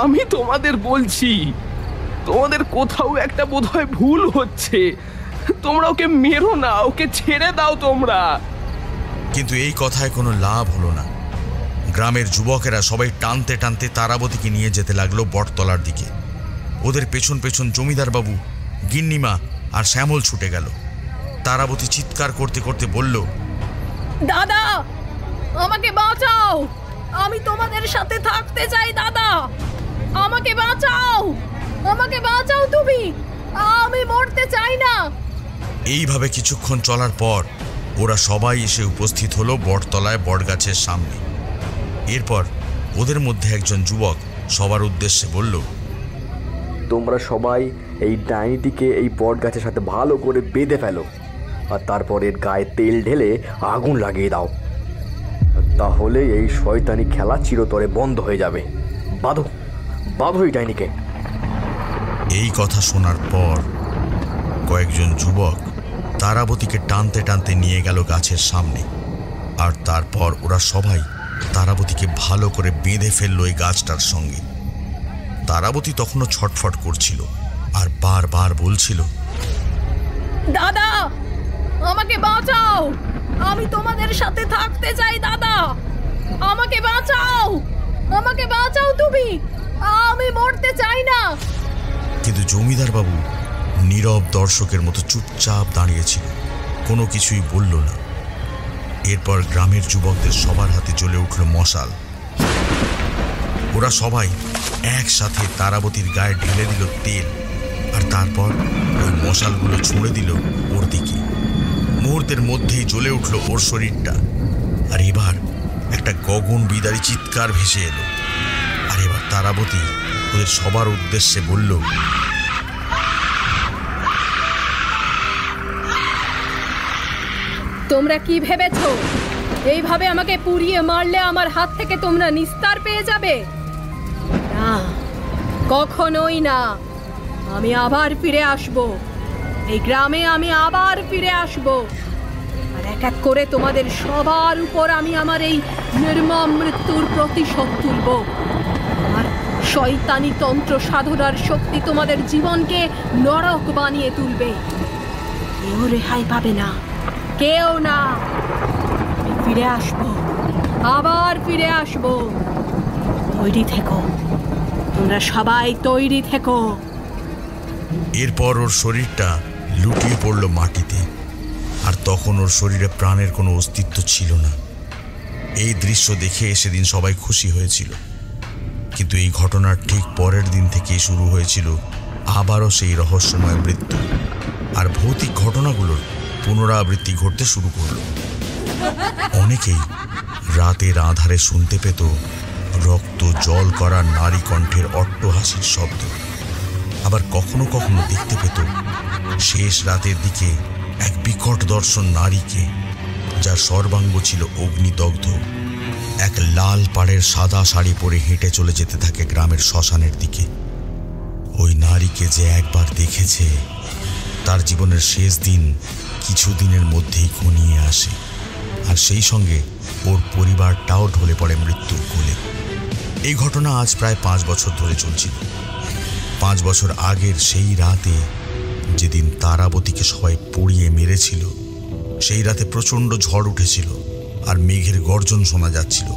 আমি তোমাদের বলছি, তোমাদের কোথাও একটা বোধহয় ভুল হচ্ছে। তোমরা ওকে মেরো না, ওকে ছেড়ে দাও তোমরা। কিন্তু এই কথায় কোনো লাভ হলো না। গ্রামের যুবকেরা সবাই টানতে টানতে তারাবতীকে নিয়ে যেতে লাগলো বটতলার দিকে। ওদের পেছন পেছন জমিদারবাবু, গিন্নিমা আর শ্যামল ছুটে গেল। তারাবতী চিৎকার করতে করতে বলল, দাদা, আমাকে বাঁচাও, আমি তোমাদের সাথে থাকতে চাই। দাদা, আমাকে বাঁচাও, আমাকে বাঁচাও তুমি, আমি মরতে চাই না। এইভাবে কিছুক্ষণ চলার পর ওরা সবাই এসে উপস্থিত হলো বটতলায় বটগাছের সামনে। এরপর ওদের মধ্যে একজন যুবক সবার উদ্দেশ্যে বলল, তোমরা সবাই এই ডাইনিটিকে এই বট গাছের সাথে ভালো করে বেঁধে ফেলো, আর তারপর এর গায়ে তেল ঢেলে আগুন লাগিয়ে দাও। তাহলে এই শয়তানি খেলা চিরতরে বন্ধ হয়ে যাবে। বাঁধো, বাঁধো এই ডাইনিকে। এই কথা শোনার পর কয়েকজন যুবক তারাবতীকে টানতে টানতে নিয়ে গেল গাছের সামনে। আর তারপর ওরা সবাই তারাবতীকে ভালো করে বেঁধে ফেলল এই গাছটার সঙ্গে। তারাবতী তখনও ছটফট করছিল আর বারবার বলছিল, দাদা, আমাকে বাঁচাও, আমি তোমাদের সাথে থাকতে চাই। দাদা, আমাকে বাঁচাও, আমাকে বাঁচাও তুমি, আমি মরতে চাই না। কিন্তু জমিদারবাবু নীরব দর্শকের মতো চুপচাপ দাঁড়িয়েছিল, কোনো কিছুই বলল না। এরপর গ্রামের যুবকদের সবার হাতে জ্বলে উঠল মশাল। ওরা সবাই একসাথে তারাবতীর গায়ে ঢেলে দিল তেল, আর তারপর ওই মশালগুলো ছুঁড়ে দিল ওর দিকে। মুহূর্তের মধ্যেই জ্বলে উঠল ওর শরীরটা। আর এবার একটা গগন বিদারী চিৎকার ভেসে এলো। আর এবার তারাবতী ওদের সবার উদ্দেশ্যে বলল, তোমরা কি ভেবেছো এইভাবে আমাকে পুড়িয়ে মারলে আমার হাত থেকে তোমরা নিস্তার পেয়ে যাবে? না, কখনোই না। আমি আবার ফিরে আসব, এই গ্রামে আমি আবার ফিরে আসব, আর এক এক করে তোমাদের সবার উপর আমি আমার এই নির্মম মৃত্যুর প্রতিশোধ তুলব। আর শয়তানি তন্ত্র সাধনার শক্তি তোমাদের জীবনকে নরক বানিয়ে তুলবে। কেউ রেহাই পাবে না, কেউ না। আমি ফিরে আসব, আবার ফিরে আসব। তৈরি থেকো, তোমরা সবাই তৈরি থেকো। এরপর ওর শরীরটা লুটিয়ে পড়ল মাটিতে, আর তখন ওর শরীরে প্রাণের কোনো অস্তিত্ব ছিল না। এই দৃশ্য দেখে সেদিন সবাই খুশি হয়েছিল, কিন্তু এই ঘটনার ঠিক পরের দিন থেকেই শুরু হয়েছিল আবারও সেই রহস্যময় মৃত্যু, আর ভৌতিক ঘটনাগুলোর পুনরাবৃত্তি ঘটতে শুরু করল। অনেকেই রাতের আঁধারে শুনতে পেত রক্ত জল করা নারী কণ্ঠের অট্টহাসির শব্দ। আবার কখনো কখনো দেখতে পেত শেষ রাতের দিকে এক বিকট দর্শন নারীকে, যার সর্বাঙ্গ ছিল অগ্নিদগ্ধ, এক লাল পাড়ের সাদা শাড়ি পরে হেঁটে চলে যেতে থাকে গ্রামের শ্মশানের দিকে। ওই নারীকে যে একবার দেখেছে, তার জীবনের শেষ দিন কিছুদিনের মধ্যেই ঘনিয়ে আসে, আর সেই সঙ্গে ওর পরিবারটাও ঢলে পড়ে মৃত্যুর কোলে। এই ঘটনা আজ প্রায় 5 বছর ধরে চলছিল। 5 বছর আগের সেই রাতে, যেদিন তারাবতীকে সবাই পুড়িয়ে মেরেছিল, সেই রাতে প্রচণ্ড ঝড় উঠেছিল আর মেঘের গর্জন শোনা যাচ্ছিল।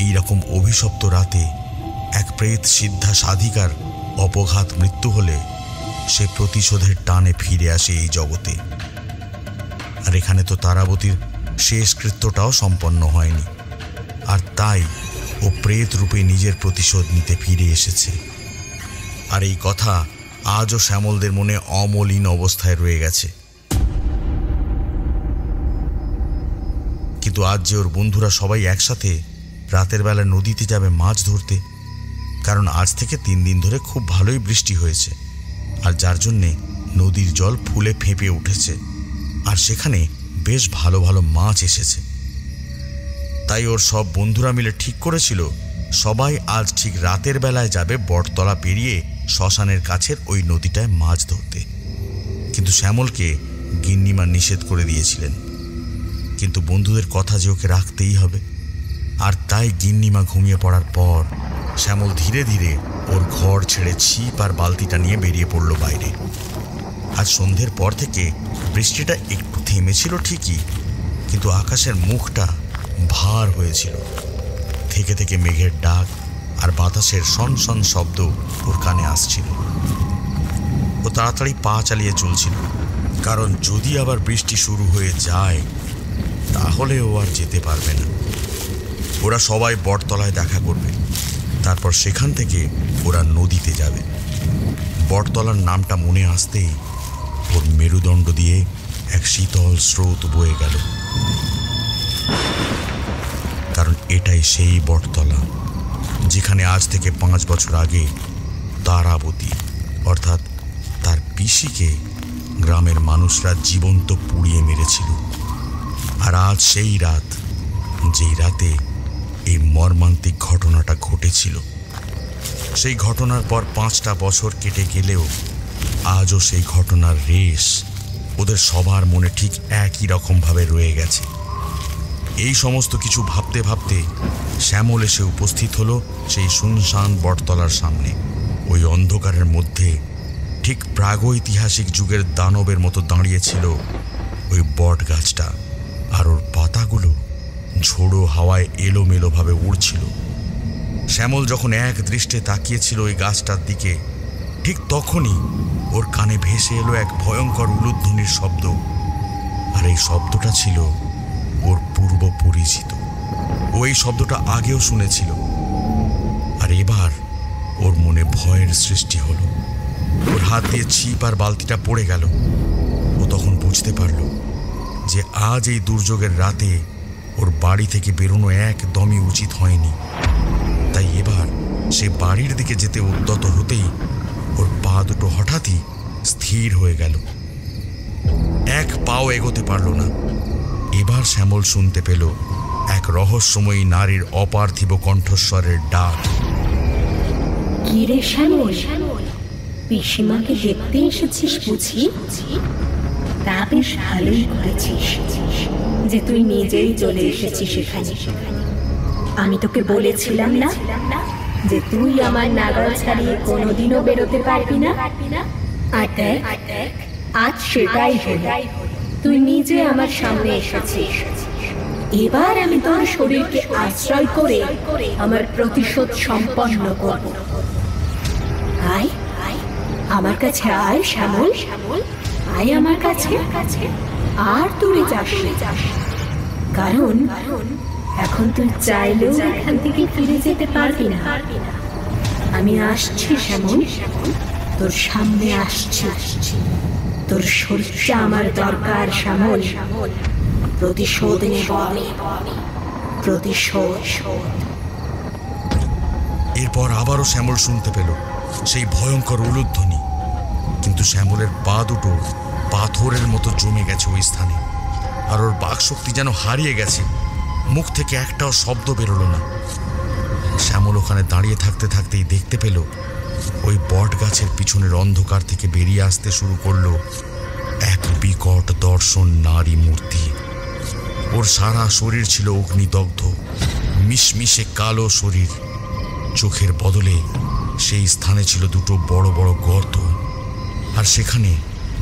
এই রকম অভিশপ্ত রাতে এক প্রেত সিদ্ধা সাধিকার অপঘাত মৃত্যু হলে সে প্রতিশোধের টানে ফিরে আসে এই জগতে। আর এখানে তো তারাবতীর শেষ কৃত্যটাও সম্পন্ন হয়নি, আর তাই ও প্রেত রূপে নিজের প্রতিশোধ নিতে ফিরে এসেছে। আর এই কথা আজও শ্যামলদের মনে অমলিন অবস্থায় রয়ে গেছে। কিন্তু আজ যে ওর বন্ধুরা সবাই একসাথে রাতের বেলা নদীতে যাবে মাছ ধরতে, কারণ আজ থেকে 3 দিন ধরে খুব ভালোই বৃষ্টি হয়েছে, আর যার জন্যে নদীর জল ফুলে ফেঁপে উঠেছে, আর সেখানে বেশ ভালো ভালো মাছ এসেছে। তাই ওর সব বন্ধুরা মিলে ঠিক করেছিল সবাই আজ ঠিক রাতের বেলায় যাবে বটতলা পেরিয়ে শ্মশানের কাছের ওই নদীটায় মাছ ধরতে। কিন্তু শ্যামলকে গিন্নিমা নিষেধ করে দিয়েছিলেন, কিন্তু বন্ধুদের কথা যে ওকে রাখতেই হবে। আর তাই গিন্নিমা ঘুমিয়ে পড়ার পর শ্যামল ধীরে ধীরে ওর ঘর ছেড়ে ছিপ আর বালতিটা নিয়ে বেরিয়ে পড়ল বাইরে। আজ সন্ধ্যের পর থেকে বৃষ্টিটা একটু থেমেছিল ঠিকই, কিন্তু আকাশের মুখটা ভার হয়েছিল। থেকে থেকে মেঘের ডাক আর বাতাসের সনসন শব্দ ওর কানে আসছিল। ও তাড়াতাড়ি পা চালিয়ে চলছিল, কারণ যদি আবার বৃষ্টি শুরু হয়ে যায় তাহলে ও আর যেতে পারবে না। ওরা সবাই বটতলায় দেখা করবে, তারপর সেখান থেকে ওরা নদীতে যাবে। বটতলার নামটা মনে আসতেই ওর মেরুদণ্ড দিয়ে এক শীতল স্রোত বয়ে গেল, কারণ এটাই সেই বটতলা যেখানে আজ থেকে 5 বছর আগে তারাবতী অর্থাৎ তার পিসিকে গ্রামের মানুষরা জীবন্ত পুড়িয়ে মেরেছিল। আর আজ সেই রাত, যেই রাতে এই মর্মান্তিক ঘটনাটা ঘটেছিল। সেই ঘটনার পর 5টা বছর কেটে গেলেও আজও সেই ঘটনার রেশ ওদের সবার মনে ঠিক একই রকমভাবে রয়ে গেছে। এই সমস্ত কিছু ভাবতে ভাবতে শ্যামল এসে উপস্থিত হলো সেই শুনশান বটতলার সামনে। ওই অন্ধকারের মধ্যে ঠিক প্রাগৈতিহাসিক যুগের দানবের মতো দাঁড়িয়েছিল ওই বট গাছটা, আর ওর পাতাগুলো ঝোড়ো হাওয়ায় এলোমেলোভাবে উড়ছিল। শ্যামল যখন এক দৃষ্টে তাকিয়েছিল ওই গাছটার দিকে, ঠিক তখনই ওর কানে ভেসে এলো এক ভয়ঙ্কর উলুধ্বনির শব্দ, আর এই শব্দটা ছিল ওর পূর্ব পরিচিত। ওই শব্দটা আগেও শুনেছিল, আর এবার ওর মনে ভয়ের সৃষ্টি হলো। ওর হাত দিয়ে ছিপ আর বালতিটা পড়ে গেল। ও তখন বুঝতে পারল যে আজ এই দুর্যোগের রাতে ওর বাড়ি থেকে বেরোনো একদমই উচিত হয়নি। তাই এবার সে বাড়ির দিকে যেতে উদ্যত হতেই ওর পা দুটো হঠাৎই স্থির হয়ে গেল। এক পাও এগোতে পারল না। এবার শ্যামল শুনতে পেল এক রহস্যময়ী নারীর অপার্থিব কণ্ঠস্বরের ডাক। কি রে শ্যামল, পিসিমাকে দেখতে এসেছিস বুঝি? তা বেশ ভালোই করেছিস যে তুই নিজেই চলে এসেছিস এখানে। আমি তোকে বলেছিলাম না যে তুই আমার নাগাল ছাড়িয়ে কোনোদিনও বেরোতে পারবি না? আর দেখ, আজ সেটাই হলো। তুই নিজে আমার সামনে এসেছিস। এবার আমি তোর শরীরকে আশ্রয় করে আমার প্রতিশোধ সম্পন্ন করব। আয় আমার কাছে, আয় শ্যামল, আয় আমার কাছে। আর দূরে যাস না, কারণ এখন তুই চাইলেও এখান থেকে ফিরে যেতে পারবি না। আমি আসছি শ্যামল, তোর সামনে আসছি। তোর শরীরটা আমার দরকার শ্যামল। প্রতিশোধ নেব আমি, প্রতিশোধ। এরপর আবারও শ্যামল শুনতে পেল সেই ভয়ঙ্কর উলুধ্বনি, কিন্তু শ্যামলের পা দুটো পাথরের মতো জমে গেছে ওই স্থানে, আর ওর বাকশক্তি যেন হারিয়ে গেছে। মুখ থেকে একটাও শব্দ বেরোলো না। শ্যামল ওখানে দাঁড়িয়ে থাকতে থাকতেই দেখতে পেল ওই বট গাছের পিছনের অন্ধকার থেকে বেরিয়ে আসতে শুরু করলো এক বিকট দর্শন নারী মূর্তি। ওর সারা শরীর ছিল অগ্নিদগ্ধ, মিশমিশে কালো শরীর। চোখের বদলে সেই স্থানে ছিল দুটো বড় বড় গর্ত, আর সেখানে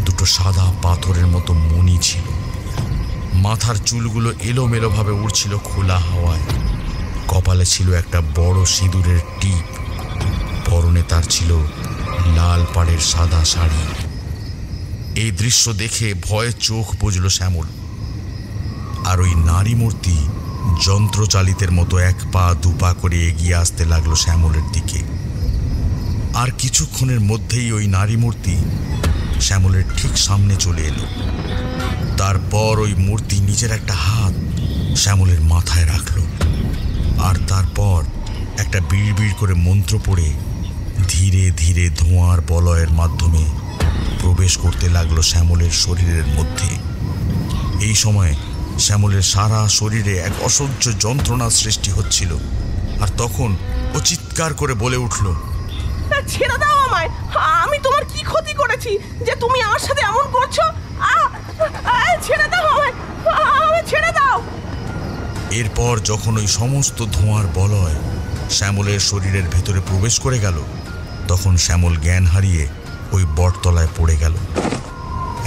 দুটো সাদা পাথরের মতো মণি ছিল। মাথার চুলগুলো এলোমেলোভাবে উড়ছিল খোলা হাওয়ায়। কপালে ছিল একটা বড় সিঁদুরের টিপ। পরনে তার ছিল লাল পাড়ের সাদা শাড়ি। এই দৃশ্য দেখে ভয়ে চোখ বুজল শ্যামল। আর ওই নারী মূর্তি যন্ত্রচালিতের মতো এক পা দুপা করে এগিয়ে আসতে লাগলো শ্যামলের দিকে। আর কিছুক্ষণের মধ্যেই ওই নারী মূর্তি শ্যামলের ঠিক সামনে চলে এলো। তারপর ওই মূর্তি নিজের একটা হাত শ্যামলের মাথায় রাখলো, আর তারপর একটা বিড়বিড় করে মন্ত্র পড়ে ধীরে ধীরে ধোঁয়ার বলয়ের মাধ্যমে প্রবেশ করতে লাগলো শ্যামলের শরীরের মধ্যে। এই সময় শ্যামলের সারা শরীরে এক অসহ্য যন্ত্রণার সৃষ্টি হচ্ছিল, আর তখন ও চিৎকার করে বলে উঠল, ছেড়ে দাও আমায়, আমি তোমার কি ক্ষতি করেছি যে তুমি আমার সাথে এমন করছো? ছেড়ে দাও আমায়, ছেড়ে দাও। এরপর যখন ওই সমস্ত ধোঁয়ার বলয় শ্যামলের শরীরের ভেতরে প্রবেশ করে গেল, তখন শ্যামল জ্ঞান হারিয়ে ওই বটতলায় পড়ে গেল।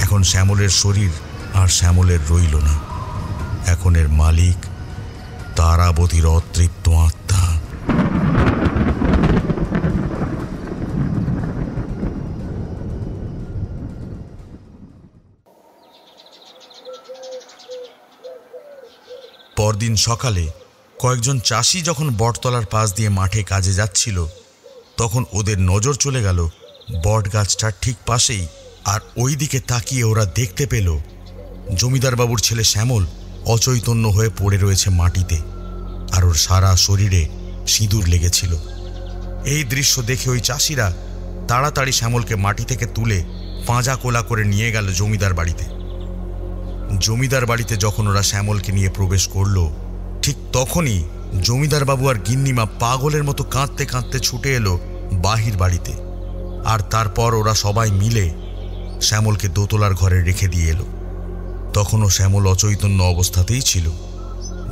এখন শ্যামলের শরীর আর শ্যামলের রইল না। এখন এর মালিক তারাবতীর অতৃপ্ত আত্মা। পরদিন সকালে কয়েকজন চাষি যখন বটতলার পাশ দিয়ে মাঠে কাজে যাচ্ছিল, তখন ওদের নজর চলে গেল বট গাছটার ঠিক পাশেই। আর ওই দিকে তাকিয়ে ওরা দেখতে পেল জমিদার বাবুর ছেলে শ্যামল অচৈতন্য হয়ে পড়ে রয়েছে মাটিতে, আর ওর সারা শরীরে সিঁদুর লেগেছিল। এই দৃশ্য দেখে ওই চাষিরা তাড়াতাড়ি শ্যামলকে মাটি থেকে তুলে পাঁজা কোলা করে নিয়ে গেল জমিদার বাড়িতে। জমিদার বাড়িতে যখন ওরা শ্যামলকে নিয়ে প্রবেশ করল, ঠিক তখনই জমিদার বাবু আর গিন্নিমা পাগলের মতো কাঁদতে কাঁদতে ছুটে এলো বাহির বাড়িতে। আর তারপর ওরা সবাই মিলে শ্যামলকে দোতলার ঘরে রেখে দিয়ে এলো। তখনও শ্যামল অচৈতন্য অবস্থাতেই ছিল।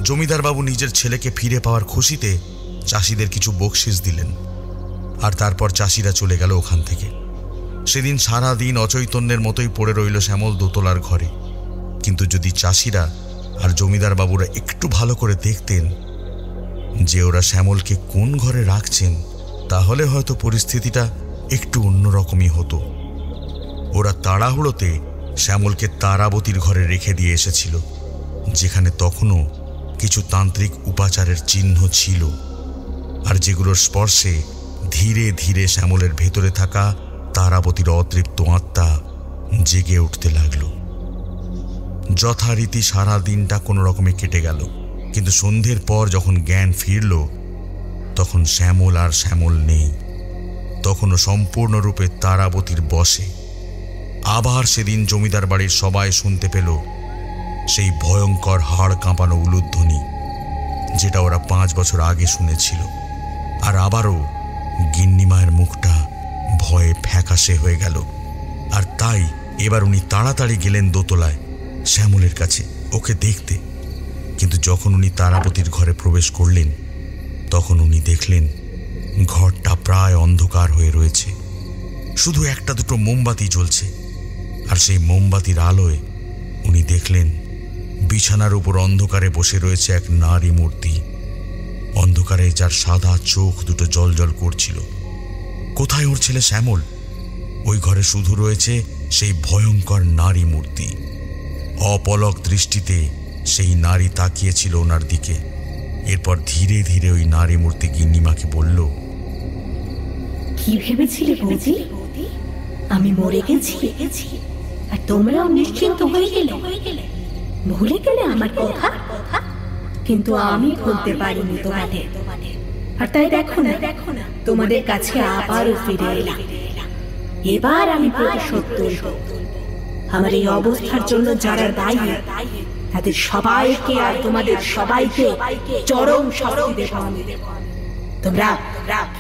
জমিদার বাবু নিজের ছেলেকে ফিরে পাওয়ার খুশিতে চাষিদের কিছু বকশিস দিলেন, আর তারপর চাষিরা চলে গেল ওখান থেকে। সেদিন সারা দিন অচৈতন্যের মতোই পড়ে রইল শ্যামল দোতলার ঘরে। কিন্তু যদি চাষিরা আর জমিদার বাবুরা একটু ভালো করে দেখতেন যে ওরা শ্যামলকে কোন ঘরে রাখছেন, তাহলে হয়তো পরিস্থিতিটা একটু অন্যরকমই হতো। ওরা তাড়াহুড়োতে শ্যামলকে তারাবতীর ঘরে রেখে দিয়ে এসেছিল, যেখানে তখনও কিছু তান্ত্রিক উপাচারের চিহ্ন ছিল, আর যেগুলোর স্পর্শে ধীরে ধীরে শ্যামলের ভেতরে থাকা তারাবতীর অতৃপ্ত আত্মা জেগে উঠতে লাগলো। যথারীতি সারা দিনটা কোনো রকমে কেটে গেল, কিন্তু সন্ধ্যের পর যখন জ্ঞান ফিরল, তখন শ্যামল আর শ্যামল নেই। তখনও সম্পূর্ণরূপে তারাবতীর বশে। আবার সেদিন জমিদার বাড়ির সবাই শুনতে পেল সেই ভয়ঙ্কর হাড় কাঁপানো উলুধ্বনি, যেটা ওরা 5 বছর আগে শুনেছিল। আর আবারও গিন্নিমায়ের মুখটা ভয়ে ফ্যাকাশে হয়ে গেল। আর তাই এবার উনি তাড়াতাড়ি গেলেন দোতলায় শ্যামলের কাছে ওকে দেখতে। কিন্তু যখন উনি তারাপতির ঘরে প্রবেশ করলেন তখন উনি দেখলেন ঘরটা প্রায় অন্ধকার হয়ে রয়েছে, শুধু একটা দুটো মোমবাতি জ্বলছে। আর সেই মোমবাতির আলোয় উনি দেখলেন বিছানার উপর অন্ধকারে বসে রয়েছে এক নারী মূর্তি, অন্ধকারে যার সাদা চোখ দুটো জলজল করছিল। কোথায় ওর ছেলে শ্যামল? ওই ঘরে শুধু রয়েছে সেই ভয়ঙ্কর নারী মূর্তি। অপলক দৃষ্টিতে সেই নারী তাকিয়েছিল ওনার দিকে। এরপর ধীরে ধীরে ওই নারী মূর্তি গিন্নিমাকে বলল, কি ভেবেছিলে বৌদি? আমি মরে গেছি আর তোমরাও নিশ্চিন্ত হয়ে গেলে? ভুলে গেলে আমার কথা? কিন্তু আমি ভুলতে পারিনি তোমাদের। আর তাই দেখো না, তোমাদের কাছে আবারও ফিরে এলাম। এবার আমি প্রতিশোধ তুলব। আমার এই অবস্থার জন্য যারা দায়ী তাদের সবাইকে আর তোমাদের সবাইকে চরম শাস্তি দেব আমি। তোমরা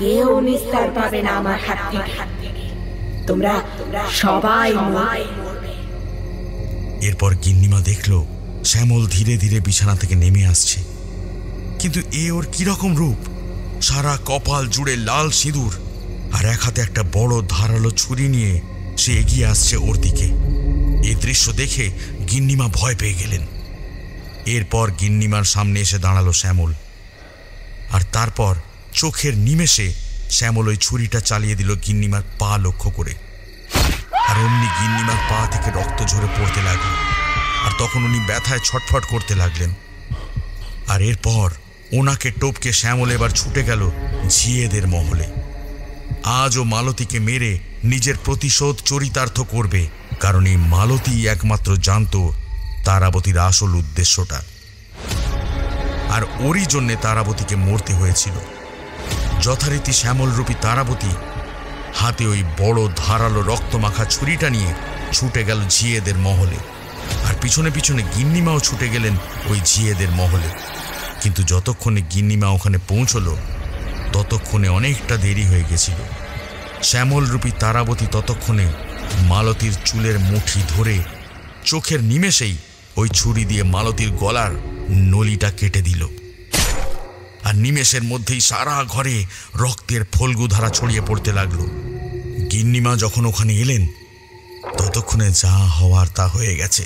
কেউ নিস্তার পাবে না আমার হাত থেকে। তোমরা সবাই মরবে। এরপর গিন্নিমা দেখল শ্যামল ধীরে ধীরে বিছানা থেকে নেমে আসছে। কিন্তু এ ওর কিরকম রূপ! সারা কপাল জুড়ে লাল সিঁদুর, আর এক হাতে একটা বড় ধারালো ছুরি নিয়ে সে এগিয়ে আসছে ওর দিকে। এই দৃশ্য দেখে গিন্নিমা ভয় পেয়ে গেলেন। এরপর গিন্নিমার সামনে এসে দাঁড়ালো শ্যামল, আর তারপর চোখের নিমেষে শ্যামল ওই ছুরিটা চালিয়ে দিল গিন্নিমার পা লক্ষ্য করে। আর অমনি গিন্নিমার পা থেকে রক্ত ঝরে পড়তে লাগলো, আর তখন উনি ব্যথায় ছটফট করতে লাগলেন। আর এরপর ওনাকে টপকে শ্যামল এবার ছুটে গেল ঝিয়েদের মহলে। আজও মালতীকে মেরে নিজের প্রতিশোধ চরিতার্থ করবে, কারণ এই মালতী একমাত্র জানত তারাবতীর আসল উদ্দেশ্যটা। আর ওরই জন্যে তারাবতীকে মরতে হয়েছিল। যথারীতি শ্যামলরূপী তারাবতী হাতে ওই বড় ধারালো রক্তমাখা ছুরিটা নিয়ে ছুটে গেল ঝিয়েদের মহলে। আর পিছনে পিছনে গিন্নিমাও ছুটে গেলেন ওই ঝিয়েদের মহলে। কিন্তু যতক্ষণে গিন্নিমা ওখানে পৌঁছলো ততক্ষণে অনেকটা দেরি হয়ে গেছিল। শ্যামলরূপী তারাবতী ততক্ষণে মালতীর চুলের মুঠি ধরে চোখের নিমেষেই ওই ছুরি দিয়ে মালতীর গলার নলিটা কেটে দিল। আর নিমেষের মধ্যেই সারা ঘরে রক্তের ফল্গুধারা ছড়িয়ে পড়তে লাগলো। গিন্নিমা যখন ওখানে এলেন ততক্ষণে যা হওয়ার তা হয়ে গেছে।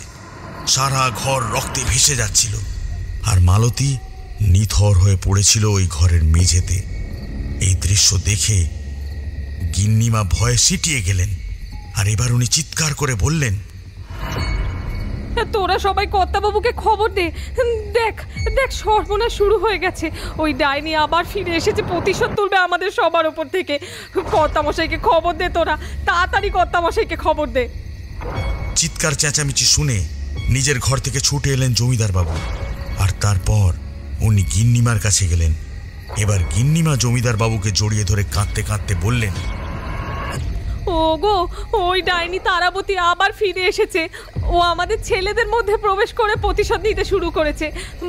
সারা ঘর রক্তে ভেসে যাচ্ছিল, আর মালতী নিথর হয়ে পড়েছিল ওই ঘরের মেঝেতে। এই দৃশ্য দেখে গিন্নিমা ভয়ে সিটিয়ে গেলেন। আর এবার উনি চিৎকার করে বললেন, তোরা সবাই কর্তাবাবুকে খবর দে। দেখ দেখ, সর্বনাশ শুরু হয়ে গেছে। ওই ডাইনি আবার ফিরে এসেছে, প্রতিশোধ তুলবে আমাদের সবার ওপর থেকে। কর্তামশাইকে খবর দে, তোরা তাড়াতাড়ি কর্তামশাইকে খবর দে। চিৎকার চেঁচামেচি শুনে নিজের ঘর থেকে ছুটে এলেন জমিদার বাবু। আর তারপর উনি গিন্নিমার কাছে গেলেন। এবার গিন্নিমা জমিদার বাবুকে জড়িয়ে ধরে কাঁদতে কাঁদতে বললেন, ওগো, ওই ডাইনি তারাবতী আবার ফিরে এসেছে। ও আমাদের ছেলেদের মধ্যে প্রবেশ করে প্রতিশোধ নিতে শুরু করেছে।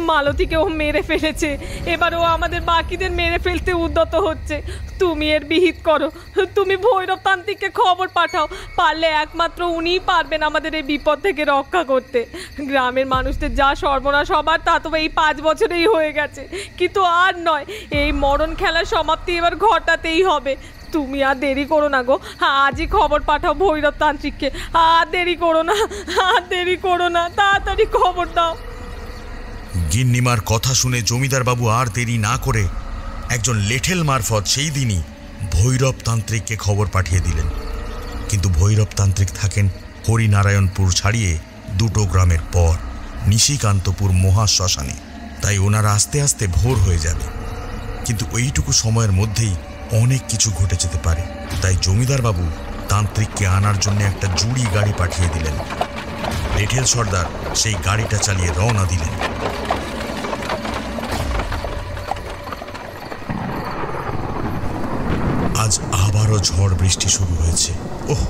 মালতীকে ও মেরে ফেলেছে, এবার ও আমাদের বাকিদের মেরে ফেলতে উদ্যত হচ্ছে। তুমি এর বিহিত করো। তুমি ভৈরব তান্ত্রিককে খবর পাঠাও, পারলে একমাত্র উনিই পারবেন আমাদের এই বিপদ থেকে রক্ষা করতে। গ্রামের মানুষদের যা সর্বনাশ হবার তা তো এই 5 বছরেই হয়ে গেছে, কিন্তু আর নয়। এই মরণ খেলার সমাপ্তি এবার ঘটাতেই হবে। তুমি আর দেরি করো না গো, আজই খবর পাঠাও ভৈরব তান্ত্রিককে। আর দেরি করো না, আর দেরি করো না, তাড়াতাড়ি খবর দাও। গিন্নিমার কথা শুনে জমিদার বাবু আর দেরি না করে একজন লেঠেল মারফত সেই দিনই ভৈরব তান্ত্রিককে খবর পাঠিয়ে দিলেন। কিন্তু ভৈরব তান্ত্রিক থাকেন হরিনারায়ণপুর ছাড়িয়ে 2 গ্রামের পর নিশিকান্তপুর মহাশ্মশানে। তাই ওনারা আস্তে আস্তে ভোর হয়ে যাবে। কিন্তু ওইটুকু সময়ের মধ্যেই অনেক কিছু ঘটে যেতে পারে। তাই জমিদার বাবু তান্ত্রিককে আনার জন্য একটা জুড়ি গাড়ি পাঠিয়ে দিলেন। লেঠেল সর্দার সেই গাড়িটা চালিয়ে রওনা দিলেন। আজ আবারও ঝড় বৃষ্টি শুরু হয়েছে। ওহ,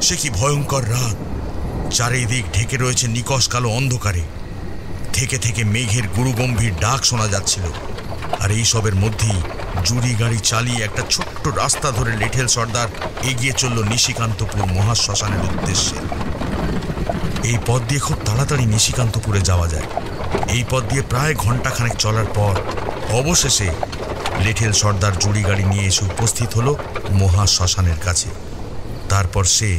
সে কি ভয়ঙ্কর রাত! চারিদিক ঢেকে রয়েছে নিকষ কালো অন্ধকারে। থেকে থেকে মেঘের গুরুগম্ভীর ডাক শোনা যাচ্ছিল। আর এই সবের মধ্যেই জুড়ি গাড়ি চালিয়ে একটা ছোট্ট রাস্তা ধরে লেঠেল সর্দার এগিয়ে চলল নিশিকান্তপুর মহাশ্মশানের উদ্দেশ্যে। এই পথ দিয়ে খুব তাড়াতাড়ি নিশিকান্তপুরে যাওয়া যায়। এই পথ দিয়ে প্রায় ঘন্টাখানেক চলার পর অবশেষে লেঠেল সর্দার জুড়ি গাড়ি নিয়ে এসে উপস্থিত হলো মহাশ্মশানের কাছে। তারপর সে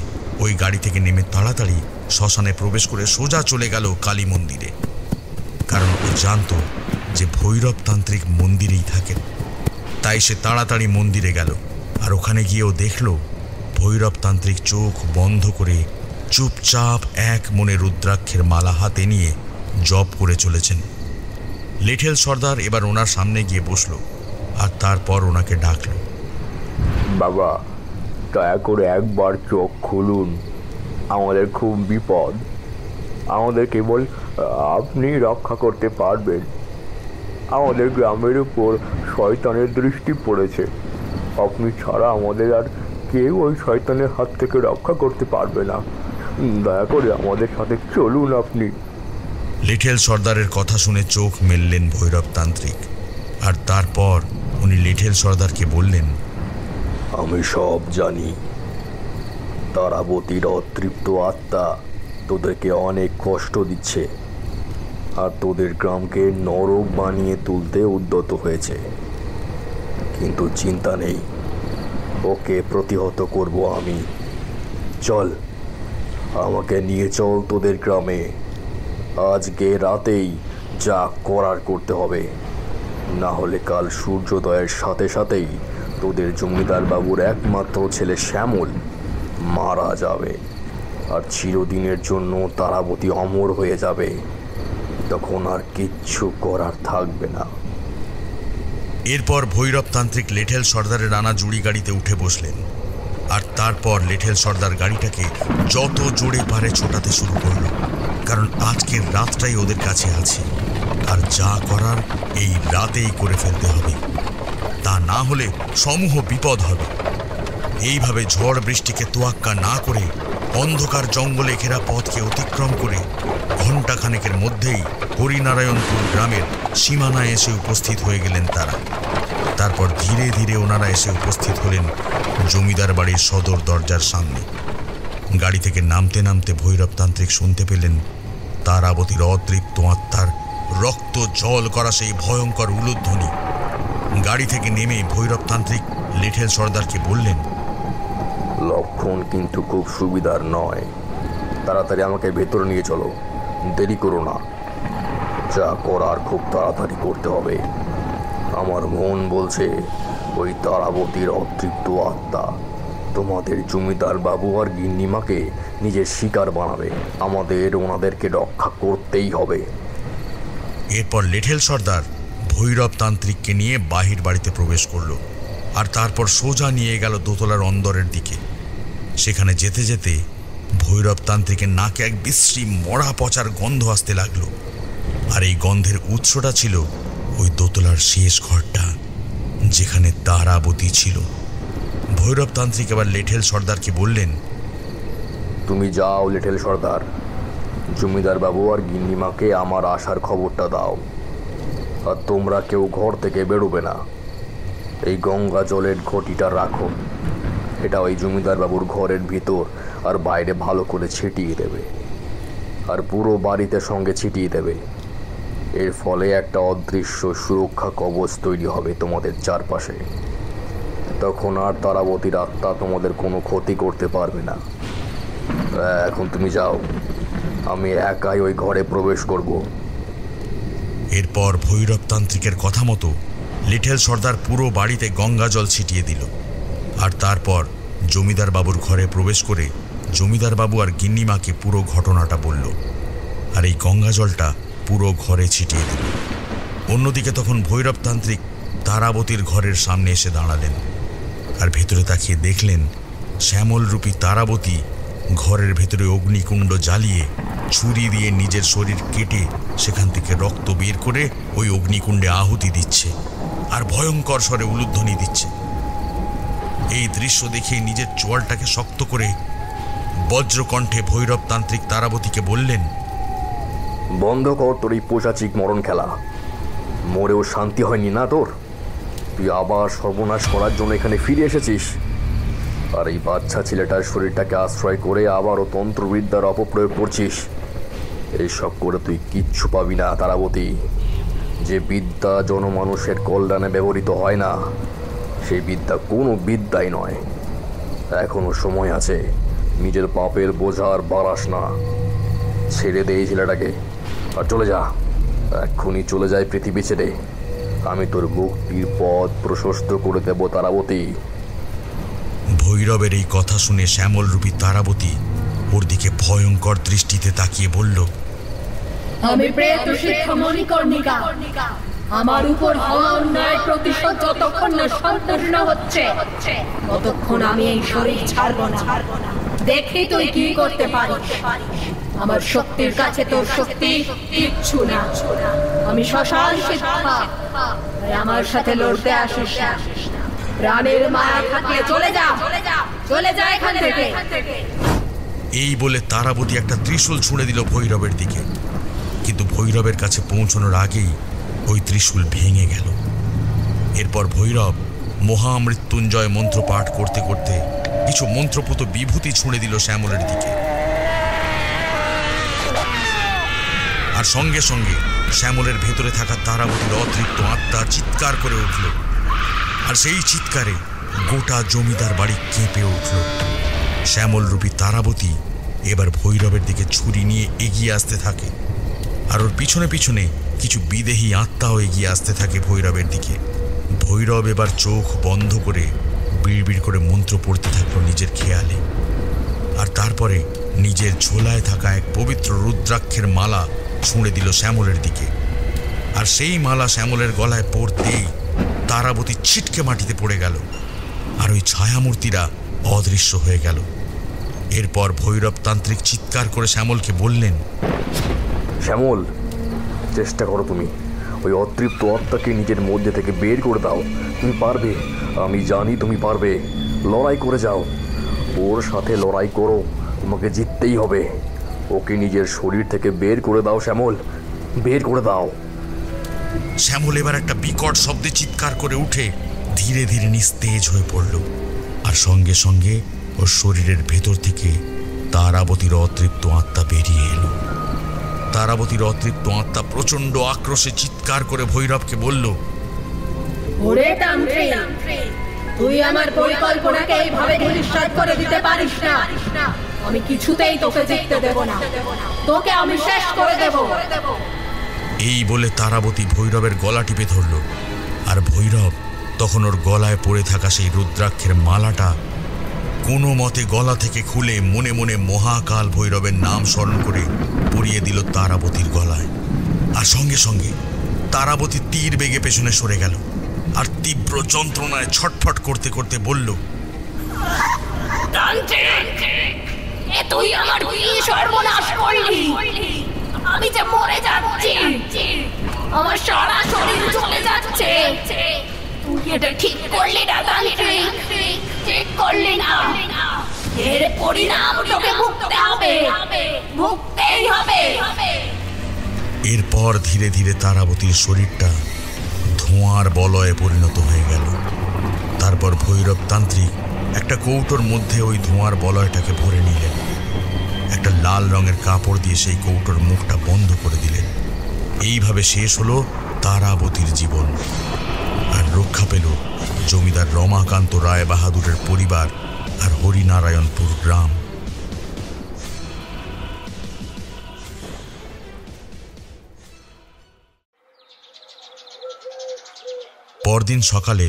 ওই গাড়ি থেকে নেমে তাড়াতাড়ি শ্মশানে প্রবেশ করে সোজা চলে গেল কালী মন্দিরে, কারণ ও জানত যে ভৈরবতান্ত্রিক মন্দিরেই থাকেন। তাই সে তাড়াতাড়ি মন্দিরে গেল, আর ওখানে গিয়েও দেখল ভৈরবতান্ত্রিক চোখ বন্ধ করে চুপচাপ এক মনে রুদ্রাক্ষের মালা হাতে নিয়ে জপ করে চলেছেন। লেঠেল সর্দার এবার ওনার সামনে গিয়ে বসল, আর তারপর ওনাকে ডাকল। বাবা, দয়া করে একবার চোখ খুলুন, আমাদের খুব বিপদ, আমাদের কেবল আপনি রক্ষা করতে পারবেন। আমাদের গ্রামের উপর শয়তানের দৃষ্টি পড়েছে, আপনি ছাড়া আমাদের আর কেউ ওই শয়তানের হাত থেকে রক্ষা করতে পারবে না, দয়া করে আমাদের সাথে চলুন আপনি। লেঠেল সর্দারের কথা শুনে চোখ মেললেন ভৈরবতান্ত্রিক, আর তারপর উনি লেঠেল সর্দারকে বললেন, আমি সব জানি, তারাবতীর অতৃপ্ত আত্মা তোদেরকে অনেক কষ্ট দিচ্ছে, আর তোদের গ্রামকে নরক বানিয়ে তুলতে উদ্যত হয়েছে। কিন্তু চিন্তা নেই, ওকে প্রতিহত করব আমি। চল, আমাকে নিয়ে চল তোদের গ্রামে। আজকে রাতেই যা করার করতে হবে, না হলে কাল সূর্যোদয়ের সাথে সাথেই তোদের জমিদার বাবুর একমাত্র ছেলে শ্যামল মারা যাবে, আর চিরদিনের জন্য তারাবতী অমর হয়ে যাবে। তখন আর কিচ্ছু করার থাকবে না। এরপর ভৈরবতান্ত্রিক লেঠেল সর্দারের আনা জুড়ি গাড়িতে উঠে বসলেন, আর তারপর লেঠেল সর্দার গাড়িটাকে যত জোরে পারে ছোটাতে শুরু করল, কারণ আজকের রাতটাই ওদের কাছে আছে, আর যা করার এই রাতেই করে ফেলতে হবে, তা না হলে সমূহ বিপদ হবে। এইভাবে ঝড় বৃষ্টিকে তোয়াক্কা না করে অন্ধকার জঙ্গলে ঘেরা পথকে অতিক্রম করে ঘণ্টাখানেকের মধ্যেই হরিনারায়ণপুর গ্রামের সীমানায় এসে উপস্থিত হয়ে গেলেন তারা। তারপর ধীরে ধীরে ওনারা এসে উপস্থিত হলেন জমিদার বাড়ির সদর দরজার সামনে। গাড়ি থেকে নামতে নামতে ভৈরবতান্ত্রিক শুনতে পেলেন তারাবতীর অতৃপ্ত আত্মার রক্ত জল করা সেই ভয়ঙ্কর উলুধ্বনি। গাড়ি থেকে নেমে ভৈরবতান্ত্রিক লেঠেল সর্দারকে বললেন, লক্ষণ কিন্তু খুব সুবিধার নয়, তাড়াতাড়ি আমাকে ভেতরে নিয়ে চলো, দেরি করো না। যা করার খুব তাড়াতাড়ি করতে হবে। আমার মন বলছে ওই তারাবতীর অতৃপ্ত আত্মা তোমাদের জমিদার বাবু আর গিন্নিমাকে নিজের শিকার বানাবে। আমাদের ওনাদেরকে রক্ষা করতেই হবে। এরপর লেঠেল সর্দার ভৈরবতান্ত্রিককে নিয়ে বাহির বাড়িতে প্রবেশ করল, আর তারপর সোজা নিয়ে গেল দোতলার অন্দরের দিকে। সেখানে যেতে যেতে ভৈরবতান্ত্রিকের নাকে এক বিশ্রী মরা পচার গন্ধ আসতে লাগলো, আর এই গন্ধের উৎসটা ছিল ওই দোতলার শেষ ঘরটা, যেখানে তারাবতী ছিল। ভৈরবতান্ত্রিক এবার লেঠেল সর্দারকে বললেন, তুমি যাও লেঠেল সর্দার, জমিদার বাবু আর গিন্নিমাকে আমার আসার খবরটা দাও, আর তোমরা কেউ ঘর থেকে বেরোবে না। এই গঙ্গা জলের ঘটিটা রাখো, এটা ওই জমিদার বাবুর ঘরের ভিতর আর বাইরে ভালো করে ছিটিয়ে দেবে, আর পুরো বাড়িতে সঙ্গে ছিটিয়ে দেবে। এর ফলে একটা অদৃশ্য সুরক্ষা কবচ তৈরি হবে তোমাদের চারপাশে। তখন আর তারাবতীর আত্মা তোমাদের কোনো ক্ষতি করতে পারবে না। এখন তুমি যাও, আমি একাই ওই ঘরে প্রবেশ করব। এরপর ভৈরবতান্ত্রিকের কথা মতো লেঠেল সর্দার পুরো বাড়িতে গঙ্গা জল ছিটিয়ে দিল, আর তারপর জমিদার বাবুর ঘরে প্রবেশ করে জমিদার বাবু আর গিন্নিমাকে পুরো ঘটনাটা বলল, আর এই গঙ্গা জলটা পুরো ঘরে ছিটিয়ে দিল। অন্যদিকে তখন ভৈরবতান্ত্রিক তারাবতীর ঘরের সামনে এসে দাঁড়ালেন, আর ভেতরে তাকিয়ে দেখলেন শ্যামলরূপী তারাবতী ঘরের ভেতরে অগ্নিকুণ্ড জ্বালিয়ে ছুরি দিয়ে নিজের শরীর কেটে সেখান থেকে রক্ত বের করে ওই অগ্নিকুণ্ডে আহুতি দিচ্ছে, আর ভয়ঙ্কর স্বরে উলুধ্বনি দিচ্ছে। এই দৃশ্য দেখে নিজের চোয়ালটাকে শক্ত করে বজ্রকণ্ঠে ভৈরবতান্ত্রিক তারাবতীকে বললেন, বন্ধ কর তোর এই পোষাচিক মরণ খেলা। মরেও শান্তি হয়নি না তোর? তুই আবার সর্বনাশ করার জন্য এখানে ফিরে এসেছিস। আর এই বাচ্চা ছেলেটার শরীরটাকে আশ্রয় করে আবারও তন্ত্রবিদ্যার অপপ্রয়োগ করছিস। এইসব করে তুই কিচ্ছু পাবি না তারাবতী। যে বিদ্যা জনমানুষের কল্যাণে ব্যবহৃত হয় না, সেই বিদ্যা কোনো বিদ্যাই নয়। এখনো সময় আছে, নিজের পাপের বোঝা আর বাড়াস না। ছেড়ে দে এই ছেলেটাকে আর চলে যা। এক্ষুনি চলে যায় পৃথিবী ছেড়ে। আমি তোর মুক্তির পথ প্রশস্ত করে দেব তারাবতী। ভৈরবের এই কথা শুনে শ্যামলরূপী তারাবতী ওর দিকে ভয়ঙ্কর দৃষ্টিতে তাকিয়ে বলল, আমি প্রেত শিক্ষা মণিকর্ণিকা। আমার উপর হওয়া অন্যায় প্রতিশোধ যতক্ষণ না সম্পূর্ণ হচ্ছে, ততক্ষণ আমি এই শরীর ছাড়ব না। দেখি তুই কি করতে পারিস। আমার শক্তির কাছে তোর শক্তি কিচ্ছু না। আমি শ্মশান সিদ্ধা, আমার সাথে লড়তে আসিস না। প্রাণের মায়া থাকলে চলে যা, চলে যা এখান থেকে। এই বলে তারাবতী একটা ত্রিশূল ছুঁড়ে দিল ভৈরবের দিকে। কিন্তু ভৈরবের কাছে পৌঁছানোর আগেই ওই ত্রিশূল ভেঙে গেল। এরপর ভৈরব মহামৃত্যুঞ্জয় মন্ত্র পাঠ করতে করতে কিছু মন্ত্রপুত বিভূতি ছুঁড়ে দিল শ্যামলের দিকে। আর সঙ্গে সঙ্গে শ্যামলের ভেতরে থাকা তারাবতীর অতৃপ্ত আত্মা চিৎকার করে উঠল। আর সেই চিৎকারে গোটা জমিদার বাড়ি কেঁপে উঠল। শ্যামলরূপী তারাবতী এবার ভৈরবের দিকে ছুরি নিয়ে এগিয়ে আসতে থাকে। আর ওর পিছনে পিছনে কিছু বিদেহী আত্মাও এগিয়ে আসতে থাকে ভৈরবের দিকে। ভৈরব এবার চোখ বন্ধ করে বিড়বিড় করে মন্ত্র পড়তে থাকলো নিজের খেয়ালে। আর তারপরে নিজের ঝোলায় থাকা এক পবিত্র রুদ্রাক্ষের মালা ছুঁড়ে দিল শ্যামলের দিকে। আর সেই মালা শ্যামলের গলায় পড়তেই তারাবতী ছিটকে মাটিতে পড়ে গেল। আর ওই ছায়ামূর্তিরা অদৃশ্য হয়ে গেল। এরপর ভৈরব তান্ত্রিক চিৎকার করে শ্যামলকে বললেন, শ্যামল, চেষ্টা করো তুমি ওই অতৃপ্ত আত্মাকে নিজের মধ্যে থেকে বের করে দাও। তুমি পারবে, আমি জানি তুমি পারবে। লড়াই করে যাও, ওর সাথে লড়াই করো। তোমাকে জিততেই হবে। ওকে নিজের শরীর থেকে বের করে দাও শ্যামল, বের করে দাও। শ্যামল এবার একটা বিকট শব্দে চিৎকার করে উঠে ধীরে ধীরে নিস্তেজ হয়ে পড়ল। আর সঙ্গে সঙ্গে ওর শরীরের ভেতর থেকে তারাবতীর অতৃপ্ত আত্মা বেরিয়ে এলো। তারাবতীর অতৃপ্ত আত্মা প্রচন্ড আক্রোশে চিৎকার করে ভৈরবকে বলল, ওরে তান্ত্রিক, তুই আমার পরিকল্পনাকে এইভাবে ধূলিসাৎ করে দিতে পারিস না। আমি কিছুতেই তোকে জিততে দেব না। তোকে আমি শেষ করে দেব। এই বলে তারাবতী ভৈরবের গলা টিপে ধরল। আর ভৈরব তখন ওর গলায় পড়ে থাকা সেই রুদ্রাক্ষের মালাটা কোনো মতে গলা থেকে খুলে মনে মনে মহাকাল ভৈরবের নাম স্মরণ করে পরিয়ে দিল তারাবতীর গলায়। আর সঙ্গে সঙ্গে তারাবতী তীর বেগে পেছনে সরে গেল। আর তীব্র যন্ত্রণায় ছটফট করতে করতে বলল, তুই আমার কি সর্বনাশ করলি? আমি যে মরে যাচ্ছি, আমার সারা শরীর চলে যাচ্ছে। তুই এটা ঠিক করলি না তান্ত্রিক, ঠিক করলি না। এর পরিণাম তোকে ভুগতে হবে, ভুগতেই হবে। এরপর ধীরে ধীরে তারাবতীর শরীরটা ধোঁয়ার বলয়ে পরিণত হয়ে গেল। তারপর ভৈরব তান্ত্রিক একটা কৌটোর মধ্যে ওই ধোঁয়ার বলয়টাকে ভরে নিলেন। একটা লাল রঙের কাপড় দিয়ে সেই কৌটোর মুখটা বন্ধ করে দিলেন। এইভাবে শেষ হলো তারাবতীর জীবন। আর রক্ষা পেল জমিদার রমাকান্ত রায় বাহাদুরের পরিবার আর হরিনারায়ণপুর গ্রাম। পরদিন সকালে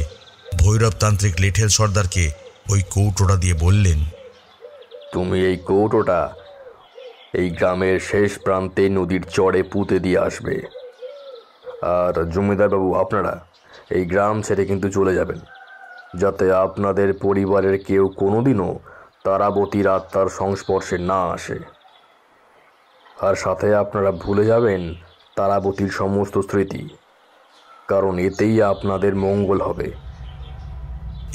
ভৈরব তান্ত্রিক লেঠেল সর্দারকে ওই কৌটোটা দিয়ে বললেন, তুমি এই কৌটোটা এই গ্রামের শেষ প্রান্তে নদীর চরে পুঁতে দিয়ে আসবে। আর জমিদারবাবু, আপনারা এই গ্রাম ছেড়ে কিন্তু চলে যাবেন, যাতে আপনাদের পরিবারের কেউ কোনোদিনও তারাবতীর আত্মার সংস্পর্শে না আসে। আর সাথে আপনারা ভুলে যাবেন তারাবতীর সমস্ত স্মৃতি, কারণ এতেই আপনাদের মঙ্গল হবে।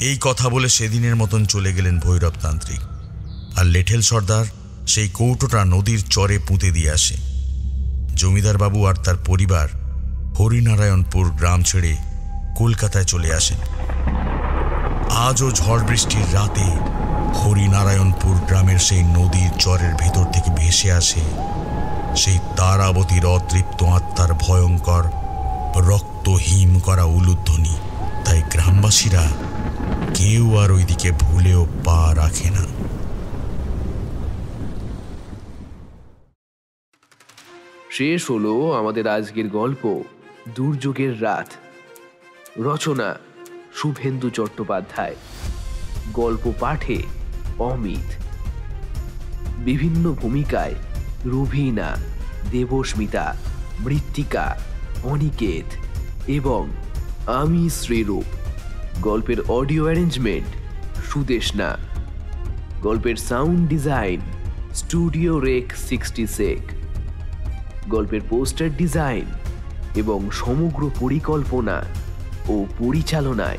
এই কথা বলে সেদিনের মতন চলে গেলেন ভৈরব তান্ত্রিক। আর লেঠেল সর্দার সেই কৌটোটা নদীর চরে পুঁতে দিয়ে আসে। জমিদার বাবু আর তার পরিবার হরিনারায়ণপুর গ্রাম ছেড়ে কলকাতায় চলে আসেন। আজও ঝড় বৃষ্টির রাতে হরিনারায়ণপুর গ্রামের সেই নদীর চরের ভেতর থেকে ভেসে আসে সেই তারাবতীর অতৃপ্ত আত্মার ভয়ঙ্কর রক্ত হিম করা উলুধ্বনি। তাই গ্রামবাসীরা কেউ আর ওইদিকে ভুলেও পা রাখে না। শেষ হলো আমাদের আজকের গল্প দুর্যোগের রাত। রচনা শুভেন্দু চট্টোপাধ্যায়, গল্প পাঠে অমিত, বিভিন্ন ভূমিকায় রুভিনা, দেবস্মিতা, মৃত্তিকা, অনিকেত এবং আমি শ্রীরূপ। গল্পের অডিও অ্যারেঞ্জমেন্ট সুদেশনা। গল্পের সাউন্ড ডিজাইন স্টুডিও রেক 66। গল্পের পোস্টার ডিজাইন এবং সমগ্র পরিকল্পনা ও পরিচালনায়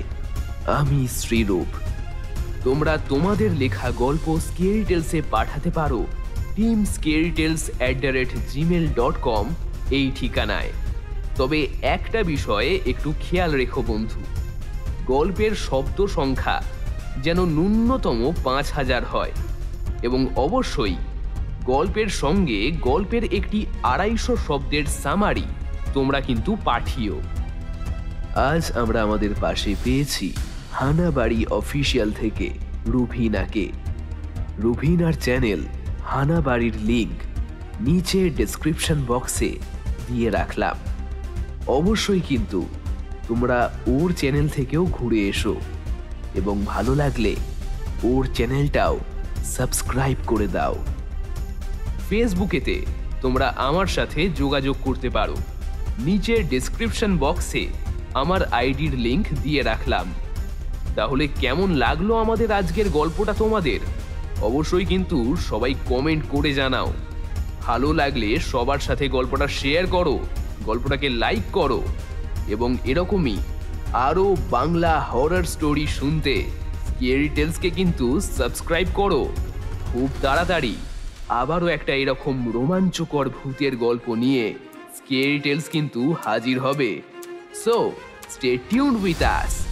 আমি শ্রীরূপ। তোমরা তোমাদের লেখা গল্প স্কেরি টেলসে পাঠাতে পারো teamscarytales@gmail.com এই ঠিকানায়। তবে একটা বিষয়ে একটু খেয়াল রেখো বন্ধু, গল্পের শব্দ সংখ্যা যেন ন্যূনতম 5000 হয় এবং অবশ্যই গল্পের সঙ্গে গল্পের একটি 250 শব্দের সামারি তোমরা কিন্তু পাঠিও। আজ আমরা আমাদের পাশে পেয়েছি হানাবাড়ি অফিসিয়াল থেকে রুভিনাকে। রুভিনার চ্যানেল হানাবাড়ির লিংক নিচে ডেসক্রিপশন বক্সে দিয়ে রাখলাম। অবশ্যই কিন্তু তোমরা ওর চ্যানেল থেকেও ঘুরে এসো এবং ভালো লাগলে ওর চ্যানেলটাও সাবস্ক্রাইব করে দাও। ফেসবুকেতে তোমরা আমার সাথে যোগাযোগ করতে পারো, নিচের ডেসক্রিপশন বক্সে আমার আইডির লিংক দিয়ে রাখলাম। তাহলে কেমন লাগলো আমাদের আজকের গল্পটা তোমাদের? অবশ্যই কিন্তু সবাই কমেন্ট করে জানাও। ভালো লাগলে সবার সাথে গল্পটা শেয়ার করো, গল্পটাকে লাইক করো এবং এরকমই আরও বাংলা হরর স্টোরি শুনতে স্কেরি টেলসকে কিন্তু সাবস্ক্রাইব করো। খুব তাড়াতাড়ি আবারও একটা এরকম রোমাঞ্চকর ভূতের গল্প নিয়ে স্কেরি টেলস কিন্তু হাজির হবে। So stay tuned with us.